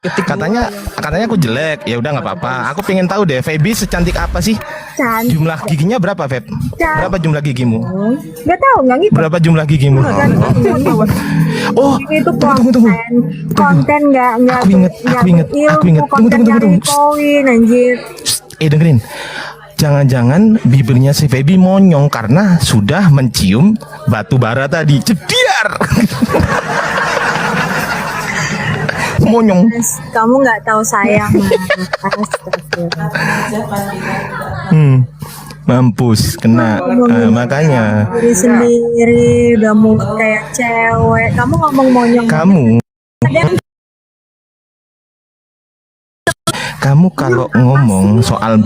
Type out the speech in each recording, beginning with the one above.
Katanya aku jelek. Ya udah nggak apa-apa. Aku pengen tahu deh, Feby secantik apa sih? Cantik. Jumlah giginya berapa, Feb? Berapa jumlah gigimu? Nggak tahu, nggak gitu. Berapa jumlah gigimu? Oh, Itu tunggu. konten nggak Aku inget. konten Tunggu. koin anjir. Dengerin. Jangan-jangan bibirnya si Feby monyong karena sudah mencium batu bara tadi. Cediar. Monyong. Kamu nggak tahu sayang, Mas. Mampus kena. Makanya Diri sendiri udah mau kayak cewek. Kamu ngomong monyong. Kamu kalau ngomong soal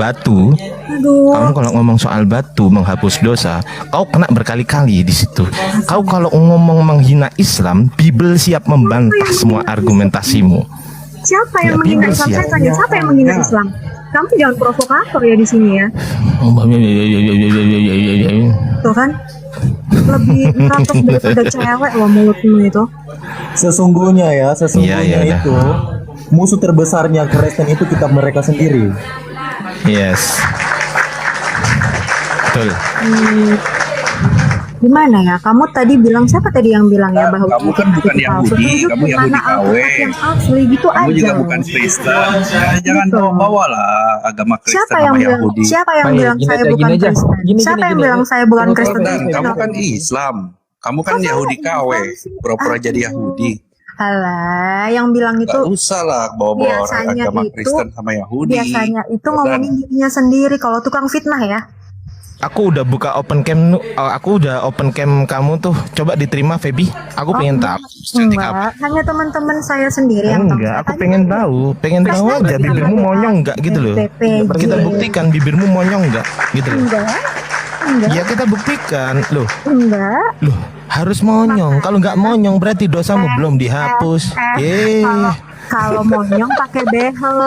batu, menghapus dosa, kau kena berkali-kali di situ. Kau kalau ngomong menghina Islam, Bible siap membantah semua argumentasimu. Siapa yang menghina Islam? Saya tanya, siapa yang menghina Islam? Kamu jangan provokator ya di sini ya. Tuh kan, lebih neratus daripada cewek loh mulutmu itu. Sesungguhnya itu musuh terbesarnya Kristen itu kitab mereka sendiri. Yes. Betul. Gimana ya? Kamu tadi bilang, siapa tadi yang bilang ya bahwa kamu kan bukan Yahudi, kamu Yahudi KW. Yang asli gitu kamu aja. juga bukan Kristen. Jangan bawa lah agama Kristen sama Yahudi. Siapa yang bilang saya bukan Kristen? Siapa yang bilang saya bukan Kristen? Kamu kan Islam. Kamu kan Yahudi KW. Pura-pura jadi Yahudi. Alah, yang bilang itu Gak usah lah bawa agama Kristen sama Yahudi. Biasanya itu ngomongin dirinya sendiri. Kalau tukang fitnah ya. Aku udah buka open cam, kamu tuh. Coba diterima, Feby. Aku pengen tahu. Enggak, hanya teman-teman saya sendiri yang tahu. Enggak, aku pengen tahu aja bibirmu monyong enggak gitu loh. Kita buktikan bibirmu monyong enggak gitu loh. Enggak. Ya kita buktikan loh. Enggak. Loh, harus monyong. Kalau nggak monyong berarti dosamu belum dihapus. Kalau monyong pakai behel.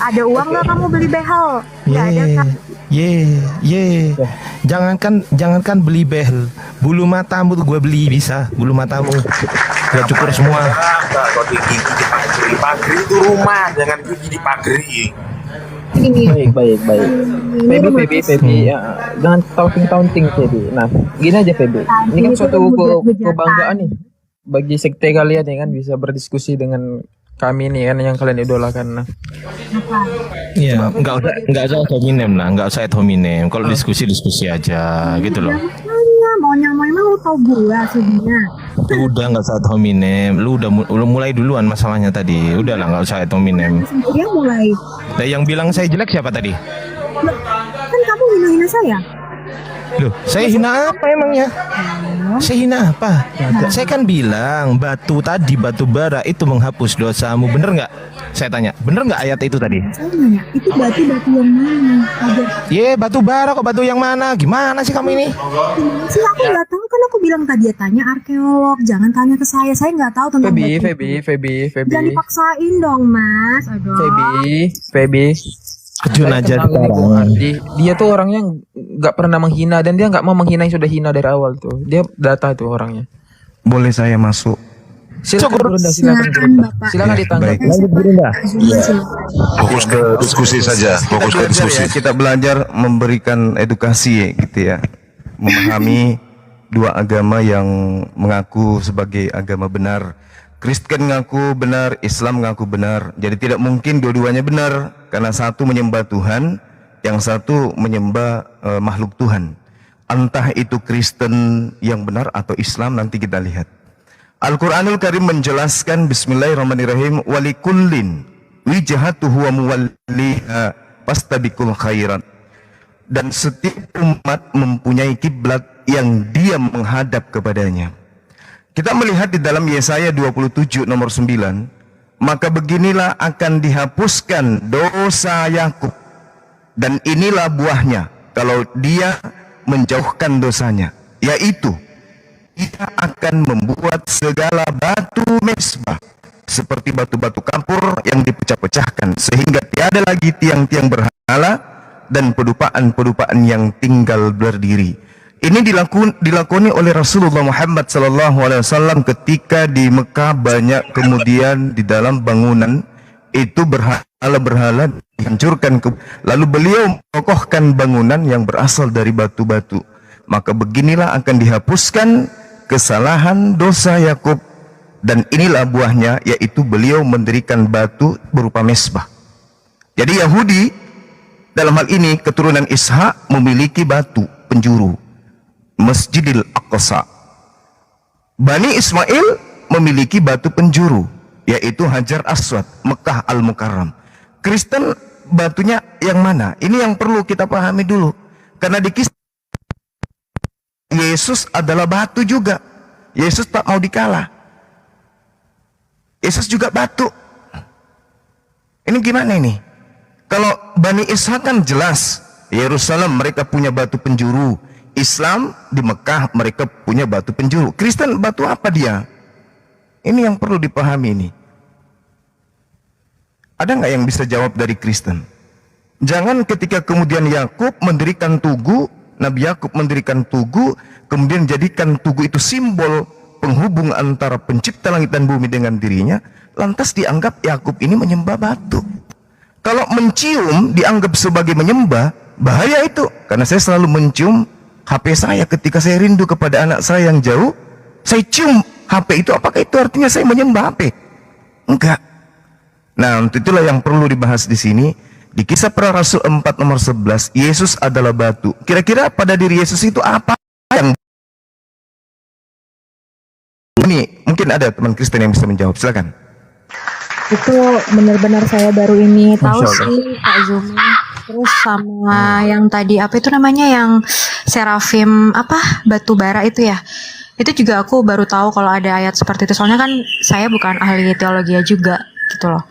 Ada uang nggak kamu beli behel? Nggak ada kan? Jangankan beli behel, bulu matamu tuh gue beli bisa. Bulu matamu gue cukur semua. Kalau gigi di pagri itu rumah, jangan gigi di pagri. Baik. Feby, ya, jangan taunting Feby. Nah, gini aja Feby. Ini kan suatu kebanggaan nih bagi sekte kalian ya kan, bisa berdiskusi dengan kami nih kan yang kalian idolakan. Nah, iya, nggak usah ad hominem. Kalau diskusi aja gitu loh. Maunya lu tau gue sebenarnya. Udah nggak usah ad hominem. Lu udah mulai duluan masalahnya tadi. Udah lah, nggak usah ad hominem. Dia mulai. Nah, yang bilang saya jelek siapa tadi? Kan kamu hina saya. Loh, saya hina apa emangnya? Saya hina apa? Saya kan bilang batu bara itu menghapus dosamu. Bener nggak? Saya tanya, bener nggak ayat itu tadi? Saya nanya, itu batu yang mana? Batu bara kok, batu yang mana? Gimana sih kamu ini? Gimana sih, aku nggak tahu kan, aku bilang tadi tanya arkeolog, jangan tanya ke saya nggak tahu tentang Feby. Jangan dipaksain dong, Mas. Aduh. Feby. Kejun aja sekarang. Dia tuh orangnya nggak pernah menghina, dan dia nggak mau menghina yang sudah hina dari awal tuh. Dia data tuh orangnya. Boleh saya masuk? Silakan ditanggapi. Fokus ke diskusi saja. Kita belajar memberikan edukasi gitu ya. Memahami dua agama yang mengaku sebagai agama benar. Kristen ngaku benar, Islam ngaku benar. Jadi tidak mungkin dua-duanya benar, karena satu menyembah Tuhan, yang satu menyembah makhluk Tuhan. Entah itu Kristen yang benar atau Islam, nanti kita lihat. Al-Quranul Karim menjelaskan, Bismillahirrahmanirrahim, walikullin wijhatuhu wa muwalliha fastabiqul khairat. Dan setiap umat mempunyai kiblat yang dia menghadap kepadanya. Kita melihat di dalam Yesaya 27 nomor 9, maka beginilah akan dihapuskan dosa Yakub, dan inilah buahnya kalau dia menjauhkan dosanya, yaitu dia akan membuat segala batu mesbah seperti batu-batu kapur yang dipecah-pecahkan, sehingga tiada lagi tiang-tiang berhala dan pedupaan-pedupaan yang tinggal berdiri. Ini dilakoni oleh Rasulullah Muhammad SAW ketika di Mekah banyak kemudian di dalam bangunan itu berhala-berhala dihancurkan. Lalu beliau mengokohkan bangunan yang berasal dari batu-batu. Maka beginilah akan dihapuskan kesalahan dosa Yakub. Dan inilah buahnya, yaitu beliau mendirikan batu berupa mesbah. Jadi Yahudi dalam hal ini keturunan Ishak memiliki batu penjuru Masjidil Aqsa. Bani Ismail memiliki batu penjuru, yaitu Hajar Aswad, Mekah Al-Mukarram. Kristen batunya yang mana? Ini yang perlu kita pahami dulu. Karena di kisah Yesus adalah batu juga. Yesus tak mau dikalah. Yesus juga batu. Ini gimana ini? Kalau Bani Ishak kan jelas, Yerusalem mereka punya batu penjuru. Islam di Mekah mereka punya batu penjuru. Kristen batu apa dia? Ini yang perlu dipahami ini. Ada nggak yang bisa jawab dari Kristen? Jangan ketika kemudian Yakub mendirikan tugu, Nabi Yakub mendirikan tugu, kemudian jadikan tugu itu simbol penghubung antara pencipta langit dan bumi dengan dirinya, lantas dianggap Yakub ini menyembah batu. Kalau mencium dianggap sebagai menyembah, bahaya itu. Karena saya selalu mencium HP saya ketika saya rindu kepada anak saya yang jauh, saya cium HP itu, apakah itu artinya saya menyembah HP? Enggak. Nah, untuk itulah yang perlu dibahas di sini. Di Kisah Para Rasul 4 nomor 11, Yesus adalah batu. Kira-kira pada diri Yesus itu apa yang ini? Mungkin ada teman Kristen yang bisa menjawab. Silakan. Itu benar-benar saya baru ini tahu Masya Allah. sih Pak Zumi. Terus sama yang tadi apa itu namanya yang serafim apa batu bara itu ya. Itu juga aku baru tahu kalau ada ayat seperti itu. Soalnya kan saya bukan ahli teologi juga gitu loh.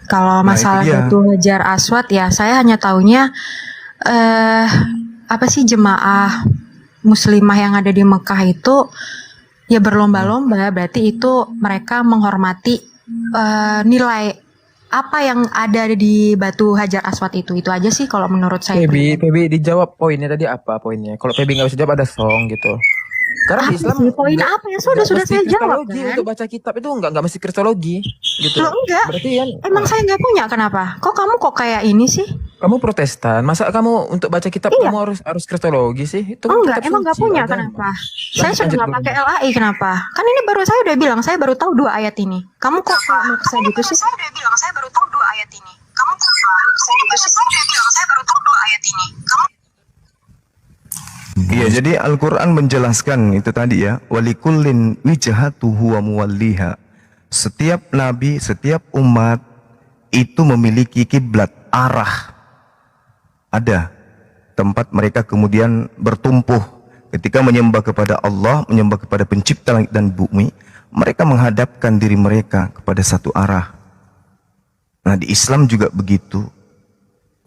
Kalau Nah, masalah itu dia. batu Hajar Aswad ya saya hanya taunya apa sih jemaah muslimah yang ada di Mekah itu ya berlomba-lomba, berarti itu mereka menghormati nilai apa yang ada di batu Hajar Aswad itu aja sih kalau menurut saya. PB dijawab poinnya tadi apa poinnya? Kalau PB nggak bisa jawab ada song gitu. Karena di Apa Islam sih poin nggak- apa ya sudah nggak mesti saya jawab kristologi. kan? Untuk baca kitab itu nggak mesti kristologi gitu. Loh, enggak. Berarti kan Emang saya nggak punya kenapa? Kok kamu kok kayak ini sih? kamu Protestan, masa kamu untuk baca kitab Iya. kamu harus kristologi sih? Itu kan Enggak, kitab emang nggak suci, punya agama. kenapa? Saya Lanjut, sudah nggak Bro. pakai LAI kenapa? Kan ini baru saya udah bilang saya baru tahu 2 ayat ini. Kamu kok kayak maksa gitu sih? Saya udah bilang saya baru tahu 2 ayat ini. Kamu kok maksa gitu sih? Saya udah bilang saya baru tahu 2 ayat ini. Kamu Iya, jadi Al-Quran menjelaskan itu tadi ya, walikullin wijhatuhu wa muwalliha. Setiap nabi, setiap umat itu memiliki kiblat, arah. Ada tempat mereka kemudian bertumpuh ketika menyembah kepada Allah, menyembah kepada pencipta langit dan bumi. Mereka menghadapkan diri mereka kepada satu arah. Nah, di Islam juga begitu.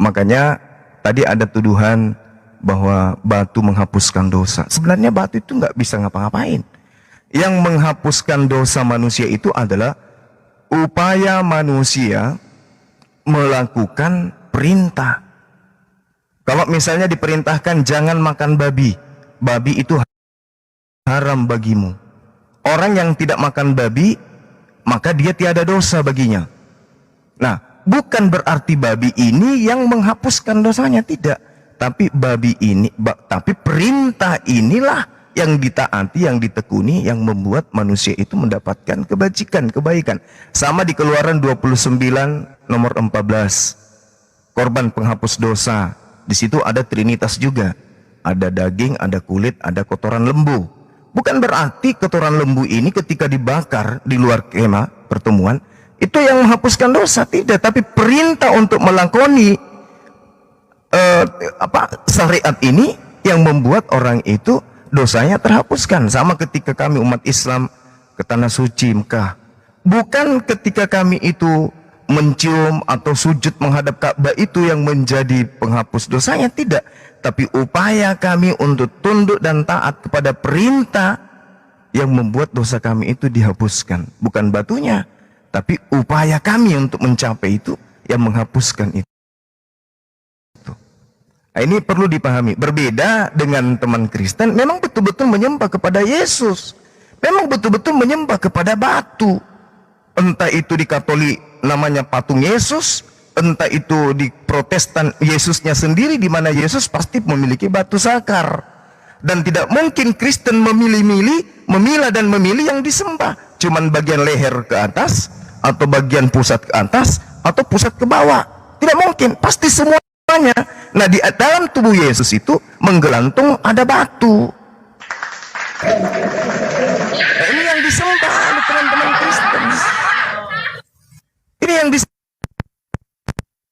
Makanya tadi ada tuduhan bahwa batu menghapuskan dosa. Sebenarnya batu itu nggak bisa ngapa-ngapain. Yang menghapuskan dosa manusia itu adalah upaya manusia melakukan perintah. Kalau misalnya diperintahkan jangan makan babi, babi itu haram bagimu. Orang yang tidak makan babi, maka dia tiada dosa baginya. Nah, bukan berarti babi ini yang menghapuskan dosanya, tidak. Tapi babi ini, tapi perintah inilah yang ditaati, yang ditekuni, yang membuat manusia itu mendapatkan kebajikan, kebaikan. Sama di Keluaran 29 nomor 14. Korban penghapus dosa. Di situ ada trinitas juga. Ada daging, ada kulit, ada kotoran lembu. Bukan berarti kotoran lembu ini ketika dibakar di luar kemah pertemuan itu yang menghapuskan dosa, tidak. Tapi perintah untuk melakoni syariat ini yang membuat orang itu dosanya terhapuskan. Sama ketika kami umat Islam ke tanah suci Mekah, bukan ketika kami itu mencium atau sujud menghadap Ka'bah itu yang menjadi penghapus dosanya, tidak. Tapi upaya kami untuk tunduk dan taat kepada perintah yang membuat dosa kami itu dihapuskan. Bukan batunya, tapi upaya kami untuk mencapai itu yang menghapuskan itu. Nah, ini perlu dipahami. Berbeda dengan teman Kristen, memang betul-betul menyembah kepada Yesus. Memang betul-betul menyembah kepada batu. Entah itu di Katolik namanya patung Yesus, entah itu di Protestan Yesusnya sendiri, di mana Yesus pasti memiliki batu sakar. Dan tidak mungkin Kristen memilah dan memilih yang disembah. Cuman bagian leher ke atas, atau bagian pusat ke atas, atau pusat ke bawah. Tidak mungkin, pasti semuanya. Nah, di dalam tubuh Yesus itu menggelantung ada batu. Nah, ini yang disembah oleh teman-teman Kristen. Ini yang disembah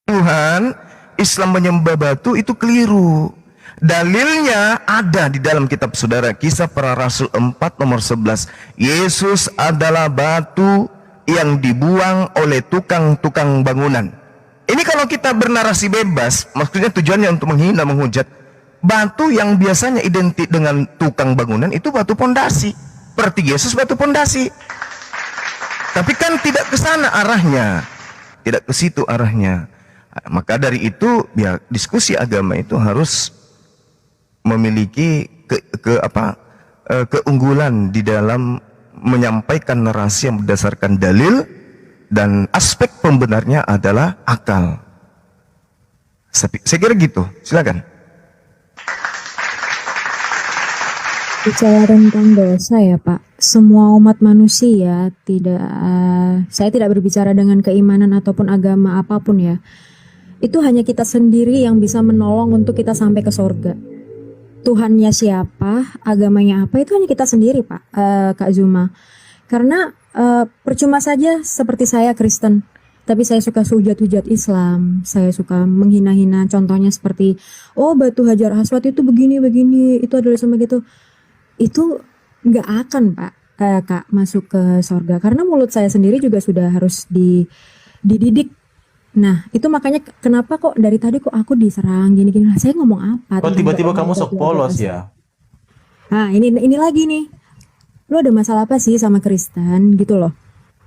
Tuhan. Islam menyembah batu itu keliru. Dalilnya ada di dalam kitab saudara, Kisah Para Rasul 4 nomor 11. Yesus adalah batu yang dibuang oleh tukang-tukang bangunan. Ini kalau kita bernarasi bebas, maksudnya tujuannya untuk menghina, menghujat. Batu yang biasanya identik dengan tukang bangunan itu batu pondasi. Seperti Yesus batu pondasi. Tapi kan tidak ke sana arahnya. Tidak ke situ arahnya. Maka dari itu, ya, diskusi agama itu harus memiliki keunggulan di dalam menyampaikan narasi yang berdasarkan dalil, dan aspek pembenarnya adalah akal. Saya kira gitu. Silakan. Bicara tentang dosa ya Pak, semua umat manusia saya tidak berbicara dengan keimanan ataupun agama apapun ya. Itu hanya kita sendiri yang bisa menolong untuk kita sampai ke surga. Tuhannya siapa, agamanya apa, itu hanya kita sendiri Pak, Kak Zuma. Karena percuma saja seperti saya Kristen, tapi saya suka hujat-hujat Islam, saya suka menghina-hina, contohnya seperti, oh batu Hajar Aswad itu begini-begini, itu adalah sama gitu. Itu nggak akan Pak, Kak, masuk ke surga. Karena mulut saya sendiri juga sudah harus dididik. Nah, itu makanya kenapa kok dari tadi kok aku diserang gini-gini. Nah, saya ngomong apa? Kok tiba-tiba kamu sok polos ya? Nah, ini lagi nih. Lu ada masalah apa sih sama Kristen gitu loh.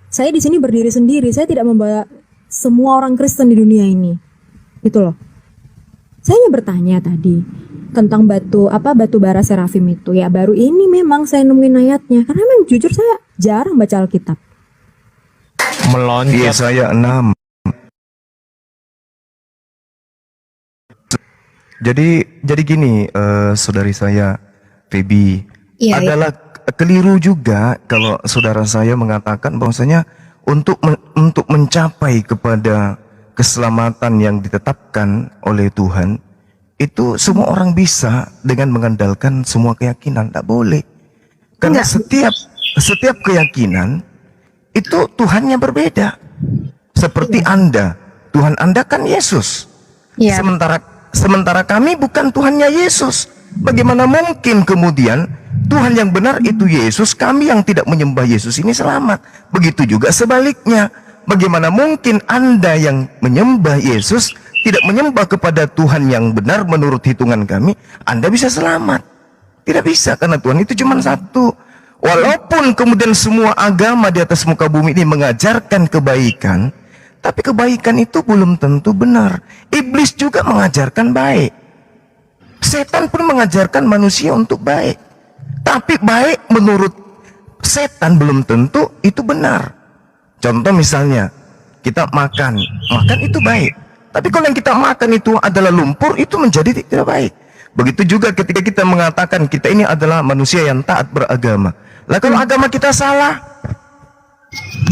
Saya di sini berdiri sendiri, saya tidak membawa semua orang Kristen di dunia ini. Gitu loh. Saya hanya bertanya tadi tentang batu bara serafim itu. Ya baru ini memang saya nemuin ayatnya. Karena memang jujur saya jarang baca Alkitab. Meloncat. Yesaya 6. Jadi gini, saudari saya Feby, adalah keliru juga kalau saudara saya mengatakan bahwasanya untuk mencapai kepada keselamatan yang ditetapkan oleh Tuhan, itu semua orang bisa dengan mengandalkan semua keyakinan. Tak boleh. Karena setiap keyakinan itu Tuhannya berbeda. Seperti Anda, Tuhan Anda kan Yesus. Iya. Sementara kami bukan Tuhannya Yesus. Bagaimana mungkin kemudian Tuhan yang benar itu Yesus, kami yang tidak menyembah Yesus ini selamat? Begitu juga sebaliknya. Bagaimana mungkin Anda yang menyembah Yesus tidak menyembah kepada Tuhan yang benar menurut hitungan kami, Anda bisa selamat? Tidak bisa, karena Tuhan itu cuma satu. Walaupun kemudian semua agama di atas muka bumi ini mengajarkan kebaikan, tapi kebaikan itu belum tentu benar. Iblis juga mengajarkan baik. Setan pun mengajarkan manusia untuk baik. Tapi baik menurut setan belum tentu itu benar. Contoh misalnya, kita makan itu baik. Tapi kalau yang kita makan itu adalah lumpur, itu menjadi tidak baik. Begitu juga ketika kita mengatakan kita ini adalah manusia yang taat beragama. Lah kalau agama kita salah,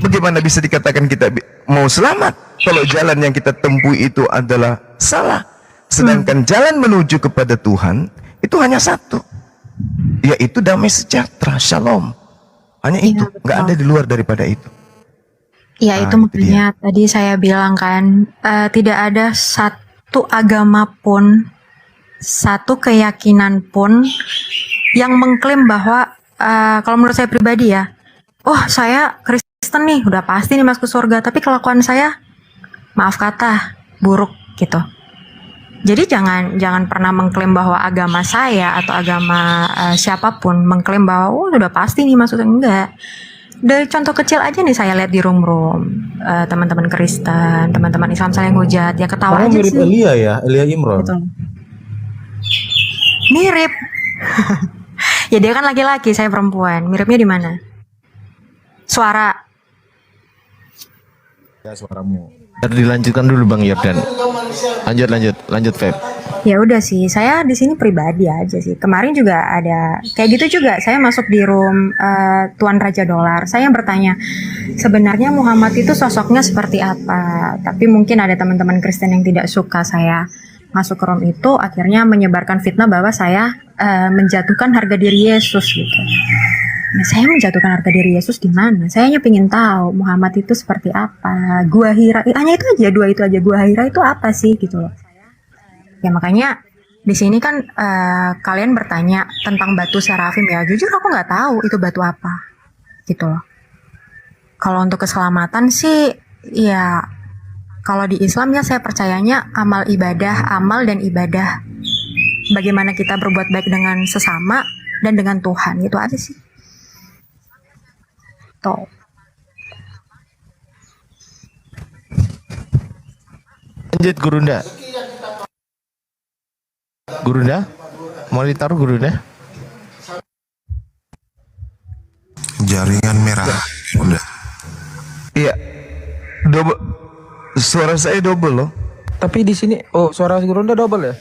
bagaimana bisa dikatakan kita mau selamat kalau jalan yang kita tempuh itu adalah salah? Sedangkan jalan menuju kepada Tuhan itu hanya satu, yaitu damai sejahtera, shalom. Hanya itu, nggak ada di luar daripada itu. Ya itu makanya tadi saya bilang kan, tidak ada satu agama pun, satu keyakinan pun yang mengklaim bahwa kalau menurut saya pribadi ya, oh saya Kristen nih, udah pasti nih masuk ke surga. Tapi kelakuan saya, maaf kata, buruk gitu. Jadi jangan pernah mengklaim bahwa agama saya atau agama siapapun mengklaim bahwa oh udah pasti nih masuk, enggak. Dari contoh kecil aja nih saya lihat di room teman-teman Kristen, teman-teman Islam saya ngujat, ya ketawa Kamu aja mirip sih. Elia ya, Elia Imron. Betul. Mirip. Ya dia kan laki-laki, saya perempuan. Miripnya di mana? Suara. Ya suaramu. Dilanjutkan dulu Bang Yordan. Lanjut Feb. Ya udah sih, saya di sini pribadi aja sih. Kemarin juga ada kayak gitu juga. Saya masuk di room Tuan Raja Dolar. Saya bertanya, sebenarnya Muhammad itu sosoknya seperti apa? Tapi mungkin ada teman-teman Kristen yang tidak suka saya masuk ke room itu, akhirnya menyebarkan fitnah bahwa saya menjatuhkan harga diri Yesus gitu. Nah, saya menjatuhkan harga diri Yesus gimana? Saya hanya pengen tahu Muhammad itu seperti apa. Gua Hira, hanya itu aja, dua itu aja. Gua Hira itu apa sih gitu loh. Ya makanya di sini kan kalian bertanya tentang batu serafim ya. Jujur aku nggak tahu itu batu apa, gitu loh. Kalau untuk keselamatan sih, ya kalau di Islam ya saya percayanya amal dan ibadah. Bagaimana kita berbuat baik dengan sesama dan dengan Tuhan, itu aja sih. Tuh. Lanjut Gurunda, mau ditaruh Gurunda? Jaringan merah. Udah. Iya. Double. Suara saya double loh. Tapi di sini, suara Gurunda double ya?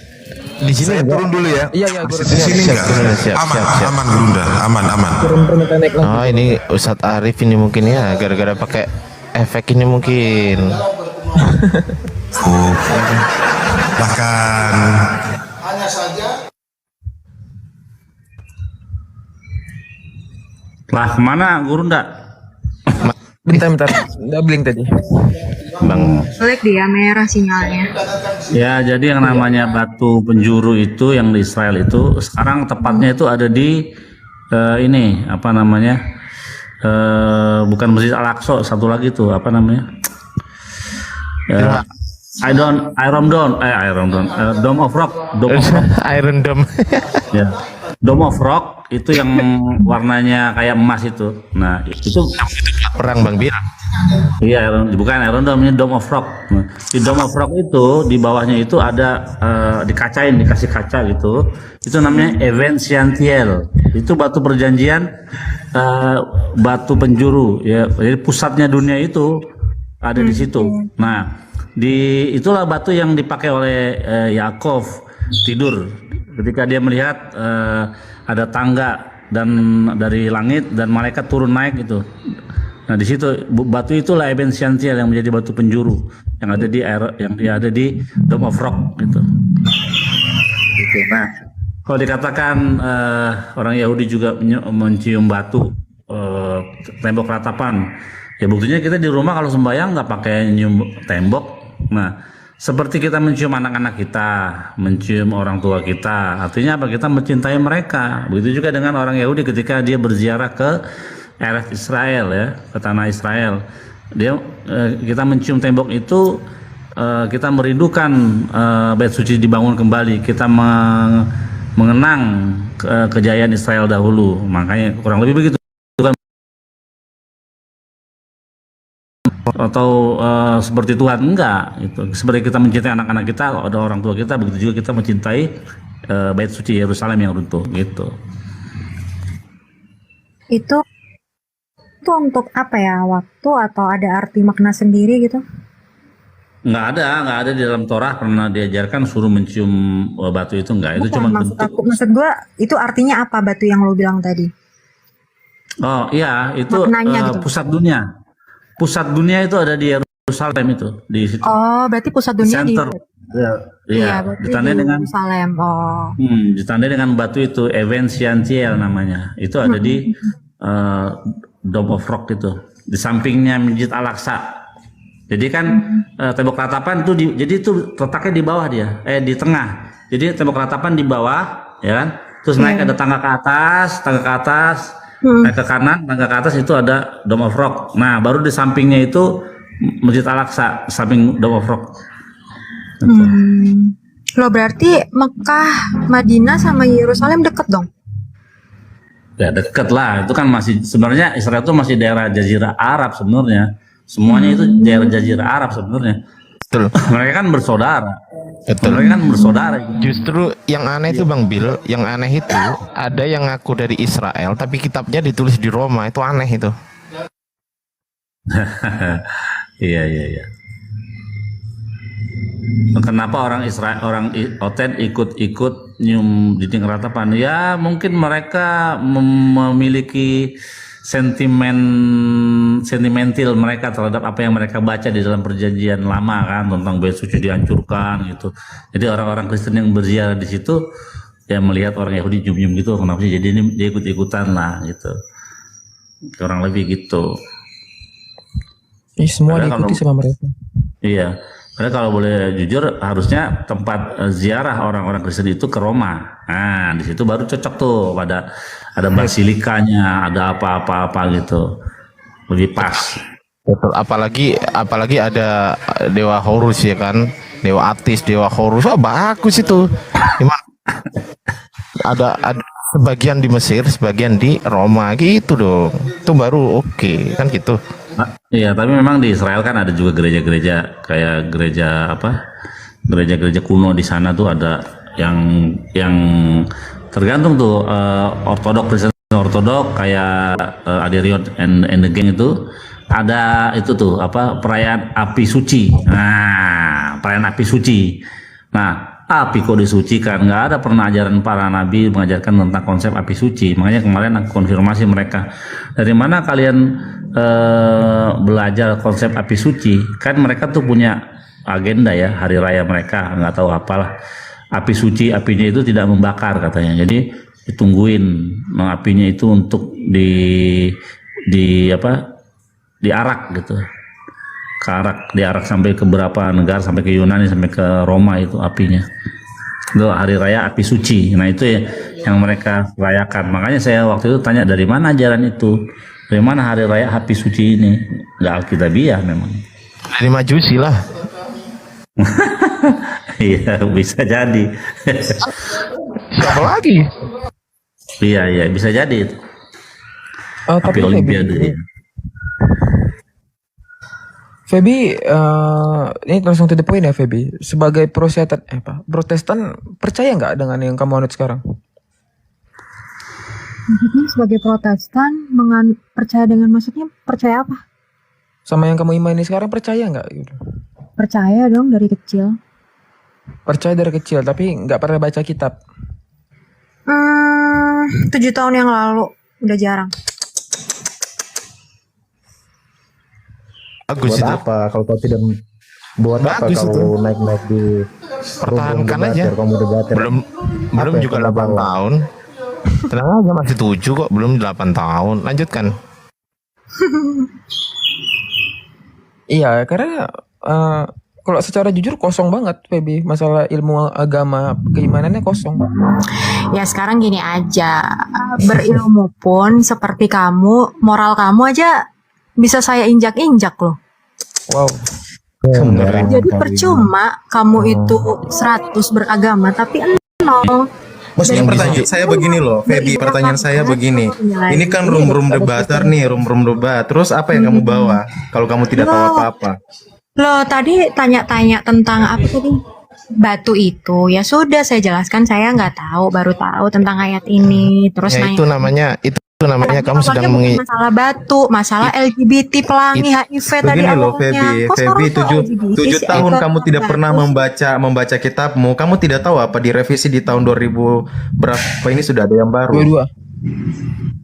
Di sini Saya turun dulu ya. Iya, Gurunda. Di sini enggak. Siap. Aman Gerunda, aman. Turun permintaan naik lagi. Oh ini Ustadz Arif ini mungkin ya, gara-gara pakai efek ini mungkin. Bahkan Lah kemana Gurunda? Bentar. Udah blink tadi. Bang, Klik dia merah sinyalnya. Ya jadi yang namanya batu penjuru itu yang di Israel itu sekarang tepatnya itu ada di ini apa namanya, bukan Masjid Al-Aqsa, satu lagi tuh apa namanya, Dome of Rock. Iron Dome. Ya. Dome of Rock itu yang warnanya kayak emas itu. Nah itu Perang Bang Bir. iya, bukan Iron Dome, ini Dome of Rock. Nah, di Dome of Rock itu di bawahnya itu ada dikasih kaca gitu. Itu namanya Event Scientiel. Itu batu perjanjian, batu penjuru ya. Jadi pusatnya dunia itu ada di situ. Nah, itulah batu yang dipakai oleh Yakov tidur ketika dia melihat ada tangga dan dari langit dan malaikat turun naik itu. Nah di situ batu itulah Eben Scientiel yang menjadi batu penjuru yang ada di Dome of Rock gitu. Nah kalau dikatakan orang Yahudi juga mencium batu tembok ratapan, ya buktinya kita di rumah kalau sembahyang nggak pakai nyium tembok. Nah seperti kita mencium anak-anak kita, mencium orang tua kita, artinya apa? Kita mencintai mereka. Begitu juga dengan orang Yahudi ketika dia berziarah ke Eretz Israel ya, ke tanah Israel. Kita mencium tembok itu, kita merindukan bait suci dibangun kembali. Kita mengenang kejayaan Israel dahulu. Makanya kurang lebih begitu. Atau seperti Tuhan enggak itu, seperti kita mencintai anak-anak kita, ada orang tua kita, begitu juga kita mencintai bait suci Yerusalem yang runtuh gitu. Itu untuk apa ya, waktu atau ada arti makna sendiri gitu? Nggak ada di dalam Torah pernah diajarkan suruh mencium batu itu, enggak. Itu cuma maksud gue itu artinya apa batu yang lo bilang tadi? Oh iya, itu Maknanya gitu. Pusat dunia itu ada di Yerusalem itu, di situ. Oh, berarti pusat dunia Center. Iya, ditandai dengan Yerusalem. Oh. Ditandai dengan batu itu, Event Scientiel namanya. Itu ada di Dome of Rock itu, di sampingnya Masjid Al-Aqsa. Jadi kan tembok ratapan itu jadi itu letaknya di bawah dia, di tengah. Jadi tembok ratapan di bawah, ya kan? Terus naik ada tangga ke atas, naik ke kanan, tangga ke atas itu ada Dome of Rock. Nah, baru di sampingnya itu Masjid Al-Aqsa, samping Dome of Rock. Lo berarti Mekah, Madinah sama Yerusalem deket dong? Ya deket lah, itu kan masih sebenarnya Israel itu masih daerah Jazirah Arab sebenarnya. Semuanya itu daerah Jazirah Arab sebenarnya. Betul. Mereka kan bersaudara. Betul. Mereka kan bersaudara. Justru yang aneh itu Bang Bil, yang aneh itu ada yang ngaku dari Israel tapi kitabnya ditulis di Roma, itu aneh itu. Iya, iya, iya. Kenapa orang Israel, Oten ikut-ikut nyium dinding ratapan? Ya mungkin mereka memiliki sentimental mereka terhadap apa yang mereka baca di dalam perjanjian lama kan, tentang bait suci dihancurkan gitu. Jadi orang-orang Kristen yang berziarah di situ ya melihat orang Yahudi nyium-nyium gitu, kenapa sih, jadi ini dia ikut-ikutan lah gitu. Kurang lebih gitu. Semua Padahal diikuti sama mereka. Iya. Karena kalau boleh jujur, harusnya tempat ziarah orang-orang Kristen itu ke Roma. Nah, di situ baru cocok tuh, ada basilikanya, ada apa-apa gitu, lebih pas. Betul. Apalagi ada dewa Horus ya kan, dewa Atis, dewa Horus, wah bagus itu. Gimana? Ada sebagian di Mesir, sebagian di Roma gitu dong. Itu baru oke kan gitu. Nah, iya, tapi memang di Israel kan ada juga gereja-gereja kayak gereja apa? Gereja-gereja kuno di sana tuh ada yang tergantung tuh, Ortodok, Kristen Ortodok kayak Aderion and the Gang itu ada itu tuh apa, perayaan api suci. Nah, perayaan api suci. Nah, api kok disucikan? Nggak ada pernah ajaran para nabi mengajarkan tentang konsep api suci. Makanya kemarin aku konfirmasi mereka, dari mana kalian belajar konsep api suci? Kan mereka tuh punya agenda ya, hari raya mereka, nggak tahu apalah. Api suci, apinya itu tidak membakar katanya. Jadi ditungguin apinya itu untuk diarak gitu. Diarak sampai ke beberapa negara, sampai ke Yunani, sampai ke Roma itu apinya. Itu hari raya api suci. Nah itu ya yang mereka rayakan. Makanya saya waktu itu tanya, dari mana ajaran itu? Dari mana hari raya api suci ini? Nggak alkitabiah memang. Dari Majusi lah. Iya, bisa jadi. Siapa lagi? Iya, bisa jadi itu. Api Tapi Olimpiade. Feby, ini langsung to the point ya Feby. Sebagai Protestan percaya nggak dengan yang kamu anut sekarang? Maksudnya sebagai Protestan percaya dengan, maksudnya percaya apa? Sama yang kamu imani sekarang percaya nggak? Gitu. Percaya dong dari kecil. Percaya dari kecil, tapi nggak pernah baca kitab. 7 tahun yang lalu, udah jarang. Bagus Buat itu. apa kalau kau tidak buat apa Bagus kalau naik-naik di Pertahankan aja. kamu debater. Belum yang juga kau 8 bawa? tahun. Tenang aja, masih 7 kok, belum 8 tahun. Lanjutkan. Iya, karena kalau secara jujur kosong banget Feby, masalah ilmu agama keimanannya kosong. Ya sekarang gini aja, berilmu pun seperti kamu, moral kamu aja bisa saya injak-injak loh. Wow. Jadi percuma kamu itu 100 beragama tapi 0. Maksudnya pertanyaan saya begini loh, Feby, pertanyaan saya begini. Ini kan room debater nih, room debat. Terus apa yang kamu bawa kalau kamu tidak tahu apa-apa? Loh, tadi tanya-tanya tentang apa tadi? Batu itu. Ya sudah, saya jelaskan, saya nggak tahu, baru tahu tentang ayat ini. Terus Ya itu namanya kamu sedang masalah batu, masalah LGBT, pelangi, HIV tadi Begini loh, awalnya. Feby, Kok sekarang 7 tahun kamu tidak pernah membaca kitabmu. Kamu tidak tahu apa direvisi di tahun 2000 berapa ini sudah ada yang baru.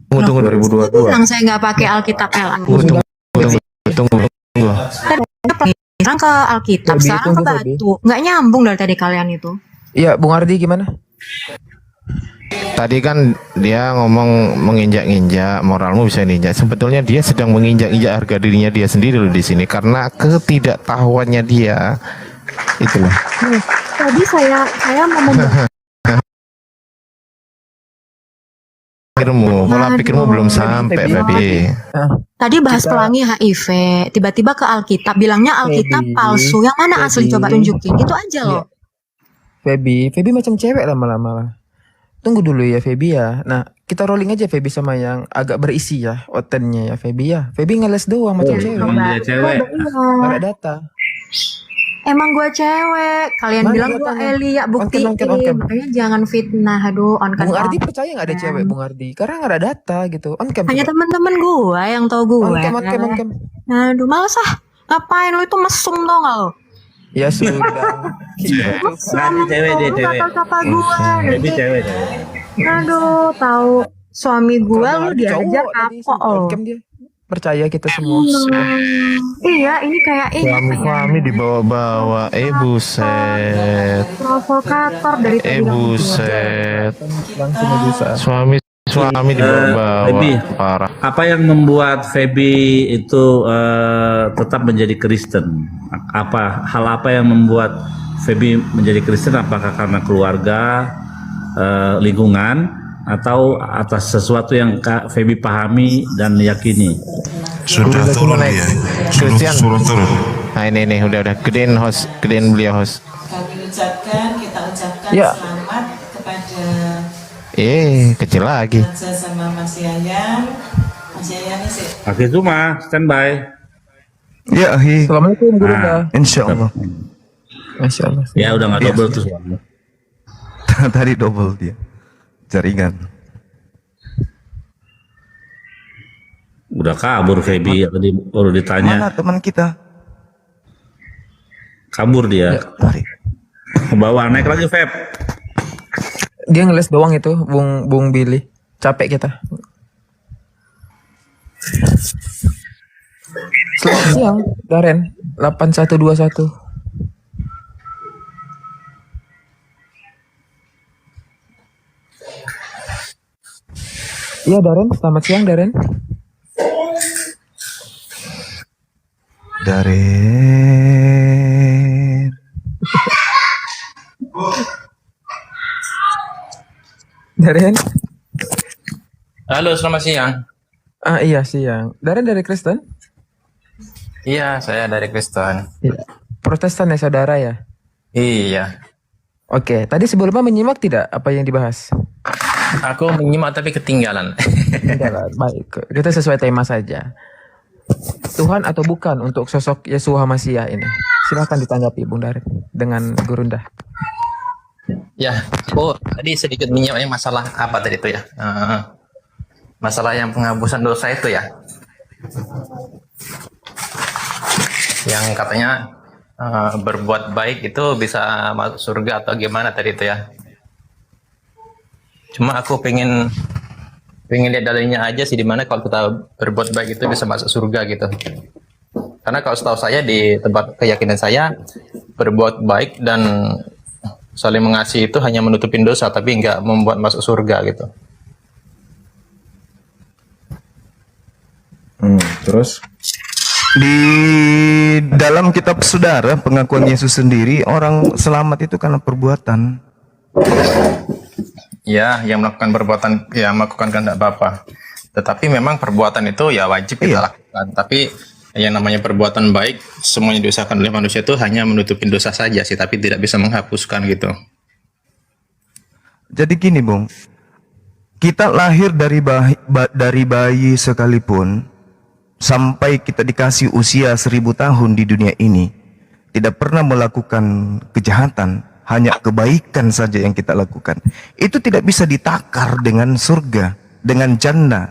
22. Tunggu 2022. Bilang saya nggak pakai Alkitab lagi. Tunggu. Sekarang ke Alkitab, Feby, sekarang ke tunggu, Feby. batu. Nggak nyambung dari tadi kalian itu. Iya, Bung Ardi gimana? Tadi kan dia ngomong menginjak-injak, moralmu bisa diinjak. Sebetulnya dia sedang menginjak-injak harga dirinya dia sendiri loh di sini karena ketidaktahuannya dia. Itulah. Tadi saya mau membahas Pola pikirmu belum sampai, Feby. Tadi bahas pelangi HIV, tiba-tiba ke Alkitab, bilangnya Alkitab Feby, palsu. Yang mana asli? Feby. Coba tunjukin. Itu aja loh. Feby macam cewek lama-lama. Tunggu dulu ya Feby ya. Nah, kita rolling aja Feby sama yang agak berisi ya, otennya ya Feby ya. Feby ngeles doang macam cewek. Emang dia cewek. Nggak ada data. Emang gue cewek. Kalian Mana bilang gue fotonya? Elia, On cam, on cam, on buktiin. cam. Makanya jangan fitnah. Aduh, on Bung cam. Ardi percaya nggak ada cewek, Bung Ardi? Karena nggak ada data gitu. On cam Hanya coba. teman-teman gue yang tahu gue. On cam, on cam, on cam. Aduh, males ah. Ngapain lu itu mesum tau gak lo? Ya sudah. Nah, dia cewek, dia Lu cewek. gak tau siapa gue. Feby cewek. Aduh, tahu suami gue Kalau lu Ardi diajar cowok tadi, kapok on lo. cam dia. Percaya kita semua. Iya, ini kayak ini. Suami dibawa-bawa. Buset. Provokator dari tadi. Buset. Langsung aja. Suami dibawa-bawa. Feby, Parah. apa yang membuat Feby itu tetap menjadi Kristen? Hal apa yang membuat Feby menjadi Kristen? Apakah karena keluarga, lingkungan, atau atas sesuatu yang Kak Feby pahami dan yakini? Sudah turun dia. Sudah turun. Nah ini nih udah gedein beliau host. Kami ucapkan Ya. selamat kepada Kecil lagi. Raja sama Mas Yayang. Mas Yayang ini sih. Akhir Zuma, standby. Ya, ahi. Assalamualaikum Guru Dah. Insya Allah. Masya Allah. Ya udah nggak Iya. double tuh suaranya. Tadi double dia. Jaringan. Udah kabur Feby, tadi baru ditanya. Mana teman kita? Kabur dia. Tarik. Ke bawah, naik lagi Feb. Dia ngeles doang itu, Bung Billy. Capek kita. Selamat siang, Daren. 8121. Iya Daren, selamat siang Daren. Daren. Daren. Halo, selamat siang. Iya siang. Daren dari Kristen? Iya, saya dari Kristen. Iya. Protestan ya saudara ya? Iya. Oke, tadi sebelumnya menyimak tidak apa yang dibahas? Aku menyimak tapi ketinggalan. Enggak, baik. Kita sesuai tema saja. Tuhan atau bukan untuk sosok Yeshua Hamasia ini? Silahkan ditanggapi Bung Daren dengan Gurunda. Ya, aku tadi sedikit menyimaknya masalah apa tadi itu ya? Masalah yang penghapusan dosa itu ya? Yang katanya berbuat baik itu bisa masuk surga atau gimana tadi itu ya? Cuma aku pengen lihat dalilnya aja sih, dimana kalau kita berbuat baik itu bisa masuk surga gitu. Karena kalau setahu saya di tempat keyakinan saya, berbuat baik dan saling mengasihi itu hanya menutupin dosa, tapi nggak membuat masuk surga gitu. Terus? Di dalam kitab saudara, pengakuan Yesus sendiri, orang selamat itu karena perbuatan. Ya, yang melakukan perbuatan, ya melakukan kehendak Bapa. Tetapi memang perbuatan itu ya wajib kita lakukan. Tapi yang namanya perbuatan baik, semuanya diusahakan oleh manusia itu hanya menutupin dosa saja sih, tapi tidak bisa menghapuskan gitu. Jadi gini Bung, kita lahir dari bayi sekalipun, sampai kita dikasih usia 1000 tahun di dunia ini, tidak pernah melakukan kejahatan, hanya kebaikan saja yang kita lakukan. Itu tidak bisa ditakar dengan surga, dengan jannah,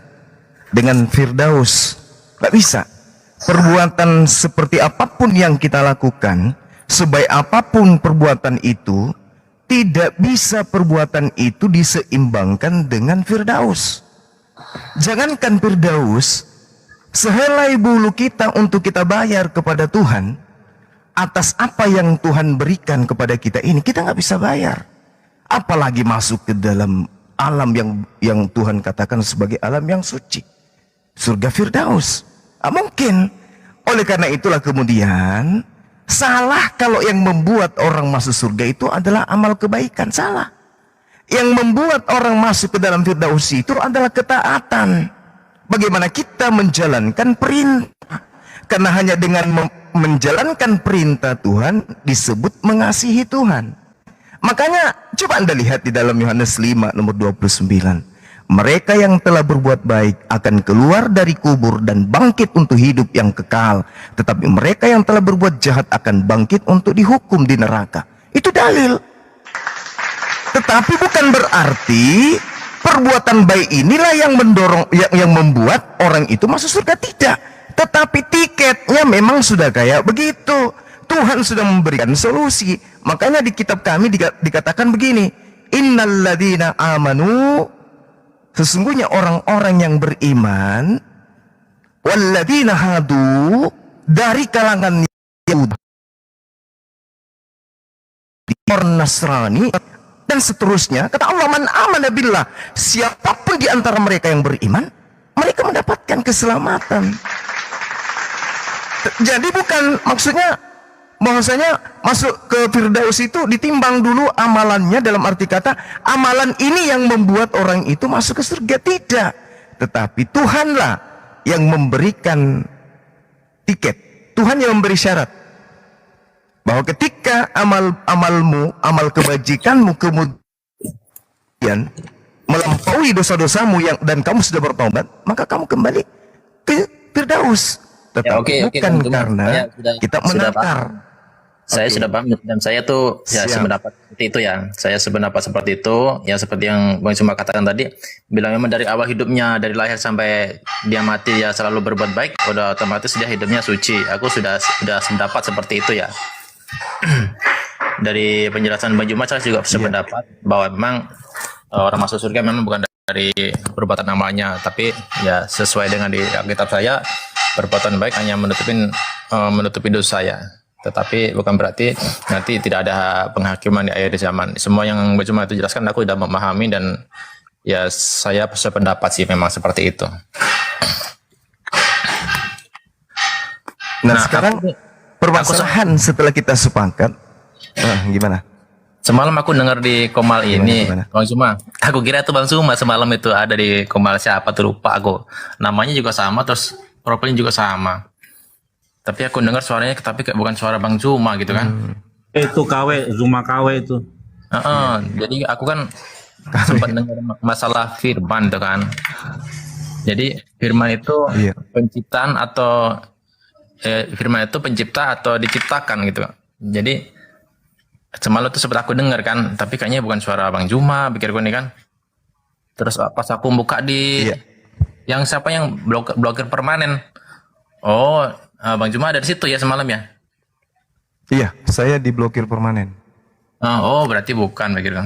dengan firdaus. Tidak bisa. Perbuatan seperti apapun yang kita lakukan, sebaik apapun perbuatan itu, tidak bisa perbuatan itu diseimbangkan dengan firdaus. Jangankan firdaus, sehelai bulu kita untuk kita bayar kepada Tuhan atas apa yang Tuhan berikan kepada kita ini, kita nggak bisa bayar. Apalagi masuk ke dalam alam yang Tuhan katakan sebagai alam yang suci, surga firdaus. Mungkin. Oleh karena itulah kemudian salah kalau yang membuat orang masuk surga itu adalah amal kebaikan. Salah. Yang membuat orang masuk ke dalam firdaus itu adalah ketaatan. Bagaimana kita menjalankan perintah. Karena hanya dengan menjalankan perintah Tuhan disebut mengasihi Tuhan. Makanya coba Anda lihat di dalam Yohanes 5 nomor 29. Mereka yang telah berbuat baik akan keluar dari kubur dan bangkit untuk hidup yang kekal. Tetapi mereka yang telah berbuat jahat akan bangkit untuk dihukum di neraka. Itu dalil. Tetapi bukan berarti perbuatan baik inilah yang mendorong, yang membuat orang itu masuk surga. Tidak. Tetapi tiketnya memang sudah kayak begitu. Tuhan sudah memberikan solusi. Makanya di kitab kami dikatakan begini. Innalladzina amanu, sesungguhnya orang-orang yang beriman, walladzina hadu, dari kalangan Yahudi, Nasrani, dan seterusnya. Kata Allah, man amana billah, siapapun di antara mereka yang beriman, mereka mendapatkan keselamatan. Jadi bukan maksudnya bahwasanya masuk ke Firdaus itu ditimbang dulu amalannya, dalam arti kata amalan ini yang membuat orang itu masuk ke surga. Tidak, tetapi Tuhanlah yang memberikan tiket. Tuhan yang memberi syarat bahwa ketika amalmu, amal kebajikanmu kemudian melampaui dosa-dosamu dan kamu sudah bertobat, maka kamu kembali ke Firdaus. Tetapi bukan karena kita menakar. Saya sudah paham, dan saya tuh ya sependapat seperti itu ya. Saya sependapat seperti itu ya, seperti yang Bang Cuma katakan tadi, bilang memang dari awal hidupnya, dari lahir sampai dia mati ya selalu berbuat baik, udah otomatis dia hidupnya suci. Aku sudah sependapat seperti itu ya. Dari penjelasan Bang Cuma saya juga sependapat bahwa memang orang masuk surga memang bukan dari perbuatan amalnya, tapi ya sesuai dengan di kitab saya, perbuatan baik hanya menutupi dosa saya. Tetapi bukan berarti nanti tidak ada penghakiman di akhir zaman. Semua yang Cuma itu jelaskan aku sudah memahami, dan ya saya sependapat sih memang seperti itu. Nah sekarang permasalahan setelah kita sepakat, gimana? Semalam aku dengar di Komal ini, Bang Cuma. Aku kira itu Bang Cuma semalam itu ada di Komal, siapa tuh lupa aku. Namanya juga sama, terus profilnya juga sama. Tapi aku dengar suaranya, tapi bukan suara Bang Cuma gitu kan. Itu KW, Zuma KW itu. Jadi aku kan sempat dengar masalah firman tuh kan. Jadi firman itu penciptaan atau firman itu pencipta atau diciptakan gitu. Jadi semalam tuh sempat aku dengar kan, tapi kayaknya bukan suara Bang Cuma, pikirku nih kan. Terus pas aku buka di yang siapa yang blokir permanen. Oh, Bang Cuma ada di situ ya semalam ya? Iya, saya diblokir permanen. Oh, berarti bukan begitu.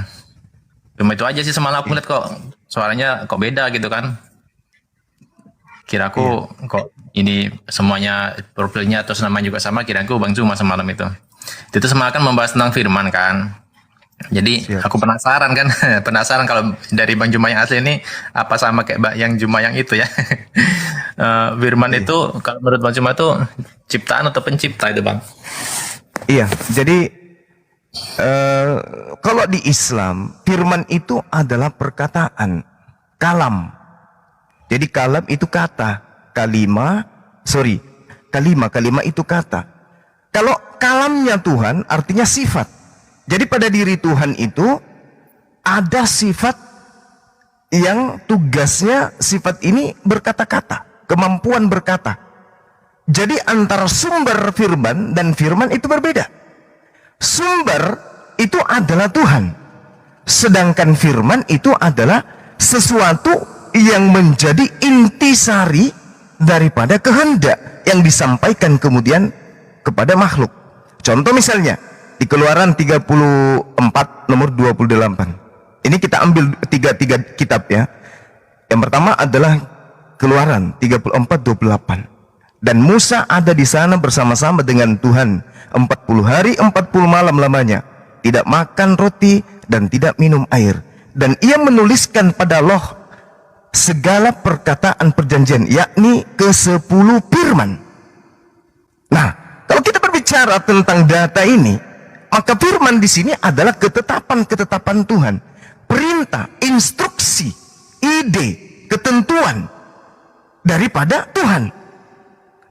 Cuma itu aja sih semalam aku lihat kok suaranya kok beda gitu kan. Kiraku kok ini semuanya profilnya terus namanya juga sama, kiraku Bang Cuma semalam itu. Itu semalam kan membahas tentang firman kan. Jadi aku penasaran kan, penasaran kalau dari Bang Cuma yang asli ini apa sama kayak yang Cuma yang itu ya. Firman itu kalau menurut Bang Cuma itu ciptaan atau pencipta itu Bang? Iya, jadi kalau di Islam firman itu adalah perkataan, kalam. Jadi kalam itu kata, kalima itu kata. Kalau kalamnya Tuhan artinya sifat. Jadi pada diri Tuhan itu ada sifat yang tugasnya sifat ini berkata-kata, kemampuan berkata. Jadi antara sumber firman dan firman itu berbeda. Sumber itu adalah Tuhan, sedangkan firman itu adalah sesuatu yang menjadi intisari daripada kehendak yang disampaikan kemudian kepada makhluk. Contoh misalnya di Keluaran 34 nomor 28. Ini kita ambil tiga kitab ya. Yang pertama adalah Keluaran 34:28. Dan Musa ada di sana bersama-sama dengan Tuhan 40 hari 40 malam lamanya, tidak makan roti dan tidak minum air. Dan ia menuliskan pada loh segala perkataan perjanjian, yakni ke-10 firman. Nah, kalau kita berbicara tentang data ini, maka firman di sini adalah ketetapan-ketetapan Tuhan, perintah, instruksi, ide, ketentuan daripada Tuhan.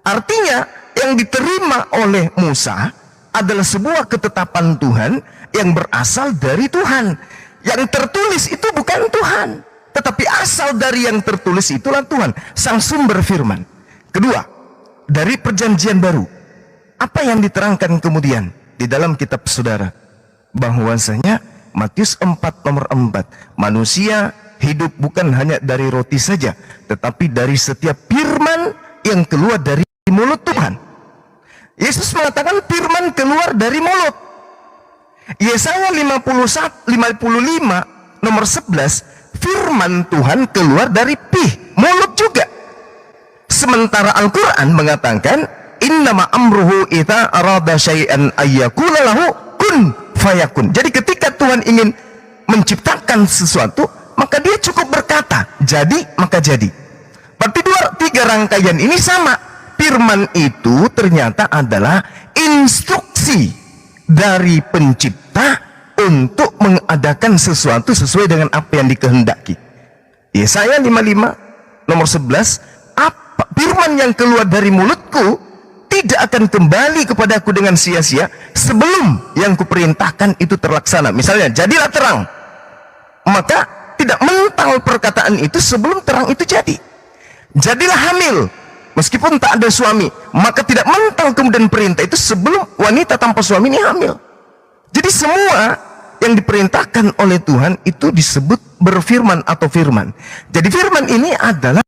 Artinya yang diterima oleh Musa adalah sebuah ketetapan Tuhan yang berasal dari Tuhan. Yang tertulis itu bukan Tuhan, tetapi asal dari yang tertulis itulah Tuhan, sang sumber firman. Kedua, dari perjanjian baru, apa yang diterangkan kemudian di dalam kitab saudara? Bahwasanya Matius 4 nomor 4, manusia hidup bukan hanya dari roti saja, tetapi dari setiap firman yang keluar dari mulut Tuhan. Yesus mengatakan firman keluar dari mulut. Yesaya 55 nomor 11, firman Tuhan keluar dari pih, mulut juga. Sementara Al-Quran mengatakan, innama amruhu idza arada syai'an ayyakula lahu kun fayakun. Jadi ketika Tuhan ingin menciptakan sesuatu, maka dia cukup berkata, jadi maka jadi. Berarti tiga rangkaian ini sama. Firman itu ternyata adalah instruksi dari pencipta untuk mengadakan sesuatu sesuai dengan apa yang dikehendaki. Yesaya 55 nomor 11, apa firman yang keluar dari mulutku tidak akan kembali kepadaku dengan sia-sia sebelum yang kuperintahkan itu terlaksana. Misalnya, jadilah terang, maka tidak mental perkataan itu sebelum terang itu jadi. Jadilah hamil, meskipun tak ada suami, maka tidak mental kemudian perintah itu sebelum wanita tanpa suami ini hamil. Jadi semua yang diperintahkan oleh Tuhan itu disebut berfirman atau firman. Jadi firman ini adalah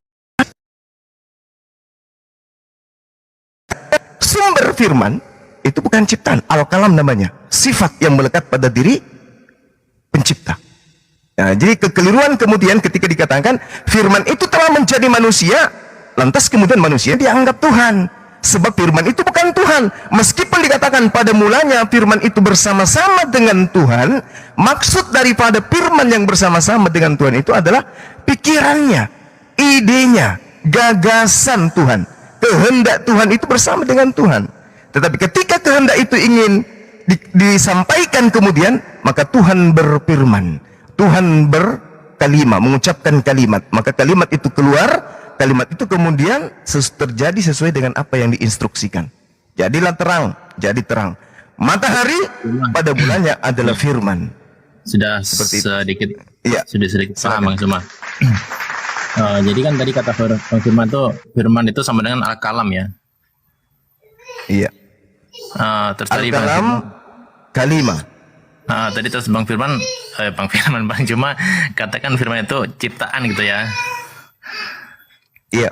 sumber firman, itu bukan ciptaan, al-kalam namanya, sifat yang melekat pada diri pencipta. Nah, jadi kekeliruan kemudian ketika dikatakan firman itu telah menjadi manusia, lantas kemudian manusia dianggap Tuhan. Sebab firman itu bukan Tuhan. Meskipun dikatakan pada mulanya firman itu bersama-sama dengan Tuhan, maksud daripada firman yang bersama-sama dengan Tuhan itu adalah pikirannya, idenya, gagasan Tuhan. Kehendak Tuhan itu bersama dengan Tuhan. Tetapi ketika kehendak itu ingin disampaikan kemudian, maka Tuhan berfirman, Tuhan berkalimat, mengucapkan kalimat, maka kalimat itu keluar. Kalimat itu kemudian terjadi sesuai dengan apa yang diinstruksikan. Jadilah terang, jadi terang. Matahari pada bulannya adalah firman. Sudah Seperti itu. sedikit, Iya. sudah sedikit paham Bang Suma. Jadi kan tadi kata firman itu sama dengan al-kalam ya. Iya. Terus tadi Al-kalam, kalimah. tadi terus Bang Juma katakan firman itu ciptaan gitu ya. Iya.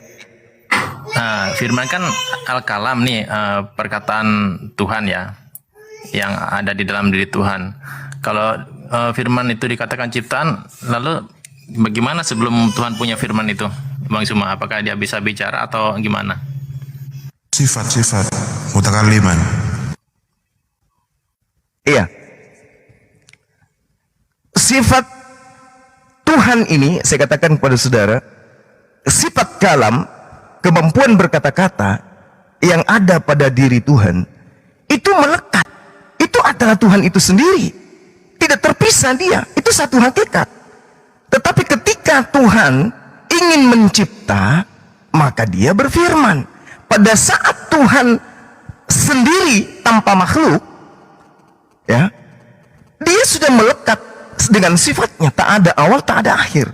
Firman kan al-kalam nih, perkataan Tuhan ya, yang ada di dalam diri Tuhan. Kalau firman itu dikatakan ciptaan, lalu bagaimana sebelum Tuhan punya firman itu, Bang Suma? Apakah dia bisa bicara atau gimana? Sifat mutakalliman. Iya. Sifat Tuhan ini, saya katakan kepada saudara, sifat kalam, kemampuan berkata-kata yang ada pada diri Tuhan, itu melekat. Itu adalah Tuhan itu sendiri. Tidak terpisah dia. Itu satu hakikat. Tetapi ketika Tuhan ingin mencipta, maka dia berfirman. Pada saat Tuhan sendiri tanpa makhluk, ya, dia sudah melekat dengan sifatnya, tak ada awal, tak ada akhir.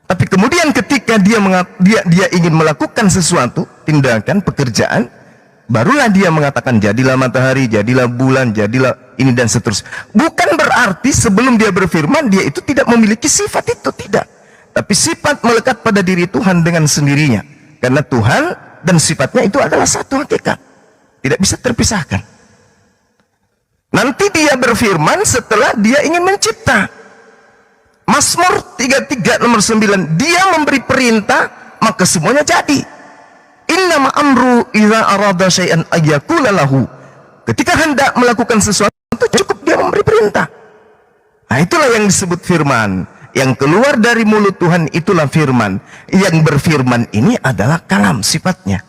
Tapi kemudian ketika dia ingin melakukan sesuatu, tindakan, pekerjaan, barulah dia mengatakan jadilah matahari, jadilah bulan, jadilah ini dan seterusnya. Bukan berarti sebelum dia berfirman dia itu tidak memiliki sifat itu, tidak. Tapi sifat melekat pada diri Tuhan dengan sendirinya. Karena Tuhan dan sifatnya itu adalah satu hakikat, tidak bisa terpisahkan. Nanti dia berfirman setelah dia ingin mencipta. Mazmur 33 nomor 9, dia memberi perintah maka semuanya jadi. Innama amru idza arada syai'an ayyakula lahu. Ketika hendak melakukan sesuatu cukup dia memberi perintah. Nah, itulah yang disebut firman. Yang keluar dari mulut Tuhan itulah firman. Yang berfirman ini adalah kalam sifatnya.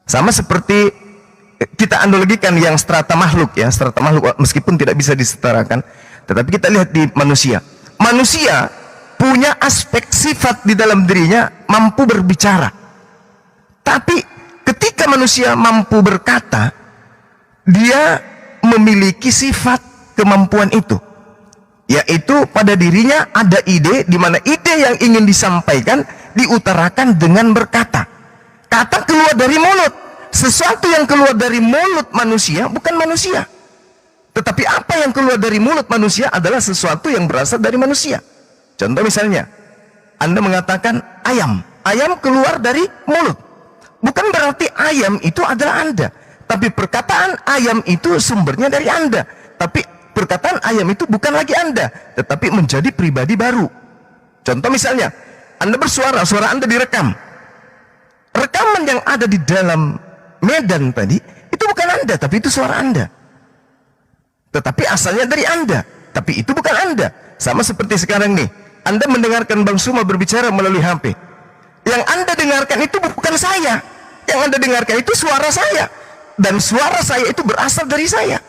Sama seperti kita analogikan yang strata makhluk ya, strata makhluk meskipun tidak bisa disetarakan, tetapi kita lihat di manusia. Manusia punya aspek sifat di dalam dirinya mampu berbicara. Tapi ketika manusia mampu berkata, dia memiliki sifat kemampuan itu. Yaitu pada dirinya ada ide, di mana ide yang ingin disampaikan diutarakan dengan berkata. Kata keluar dari mulut. Sesuatu yang keluar dari mulut manusia bukan manusia. Tetapi apa yang keluar dari mulut manusia adalah sesuatu yang berasal dari manusia. Contoh misalnya, Anda mengatakan ayam. Ayam keluar dari mulut. Bukan berarti ayam itu adalah Anda. Tapi perkataan ayam itu sumbernya dari Anda. Tapi perkataan ayam itu bukan lagi Anda, tetapi menjadi pribadi baru. Contoh misalnya, Anda bersuara, suara Anda direkam. Rekaman yang ada di dalam Medan tadi, itu bukan Anda, tapi itu suara Anda. Tetapi asalnya dari Anda, tapi itu bukan Anda. Sama seperti sekarang nih, Anda mendengarkan Bang Suma berbicara melalui HP. Yang Anda dengarkan itu bukan saya. Yang Anda dengarkan itu suara saya. Dan suara saya itu berasal dari saya.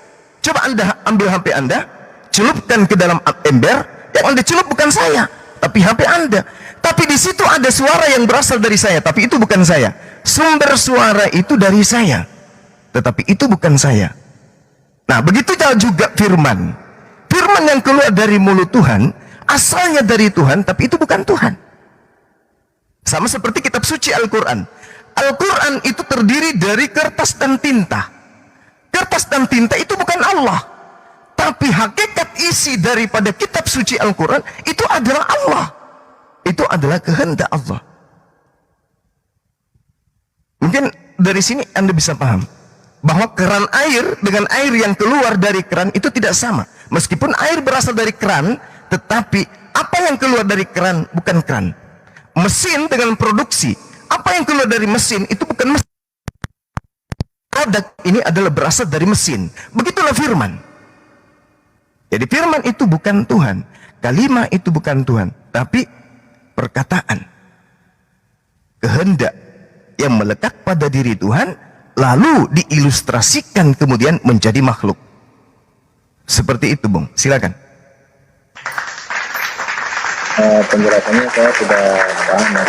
Coba Anda ambil HP Anda, celupkan ke dalam ember, yang Anda celup bukan saya, tapi HP Anda. Tapi di situ ada suara yang berasal dari saya, tapi itu bukan saya. Sumber suara itu dari saya, tetapi itu bukan saya. Nah, begitu juga firman. Firman yang keluar dari mulut Tuhan, asalnya dari Tuhan, tapi itu bukan Tuhan. Sama seperti kitab suci Al-Quran. Al-Quran itu terdiri dari kertas dan tinta. Kertas dan tinta itu bukan Allah, tapi hakikat isi daripada kitab suci Al-Quran itu adalah Allah. Itu adalah kehendak Allah. Mungkin dari sini Anda bisa paham bahwa keran air dengan air yang keluar dari keran itu tidak sama. Meskipun air berasal dari keran, tetapi apa yang keluar dari keran bukan keran. Mesin dengan produksi, apa yang keluar dari mesin itu bukan mesin. Produk ini adalah berasal dari mesin. Begitulah firman. Jadi firman itu bukan Tuhan, kalimat itu bukan Tuhan, tapi perkataan, kehendak yang melekat pada diri Tuhan, lalu diilustrasikan kemudian menjadi makhluk. Seperti itu, Bung. Silakan. Penjelasannya saya sudah paham, Mas.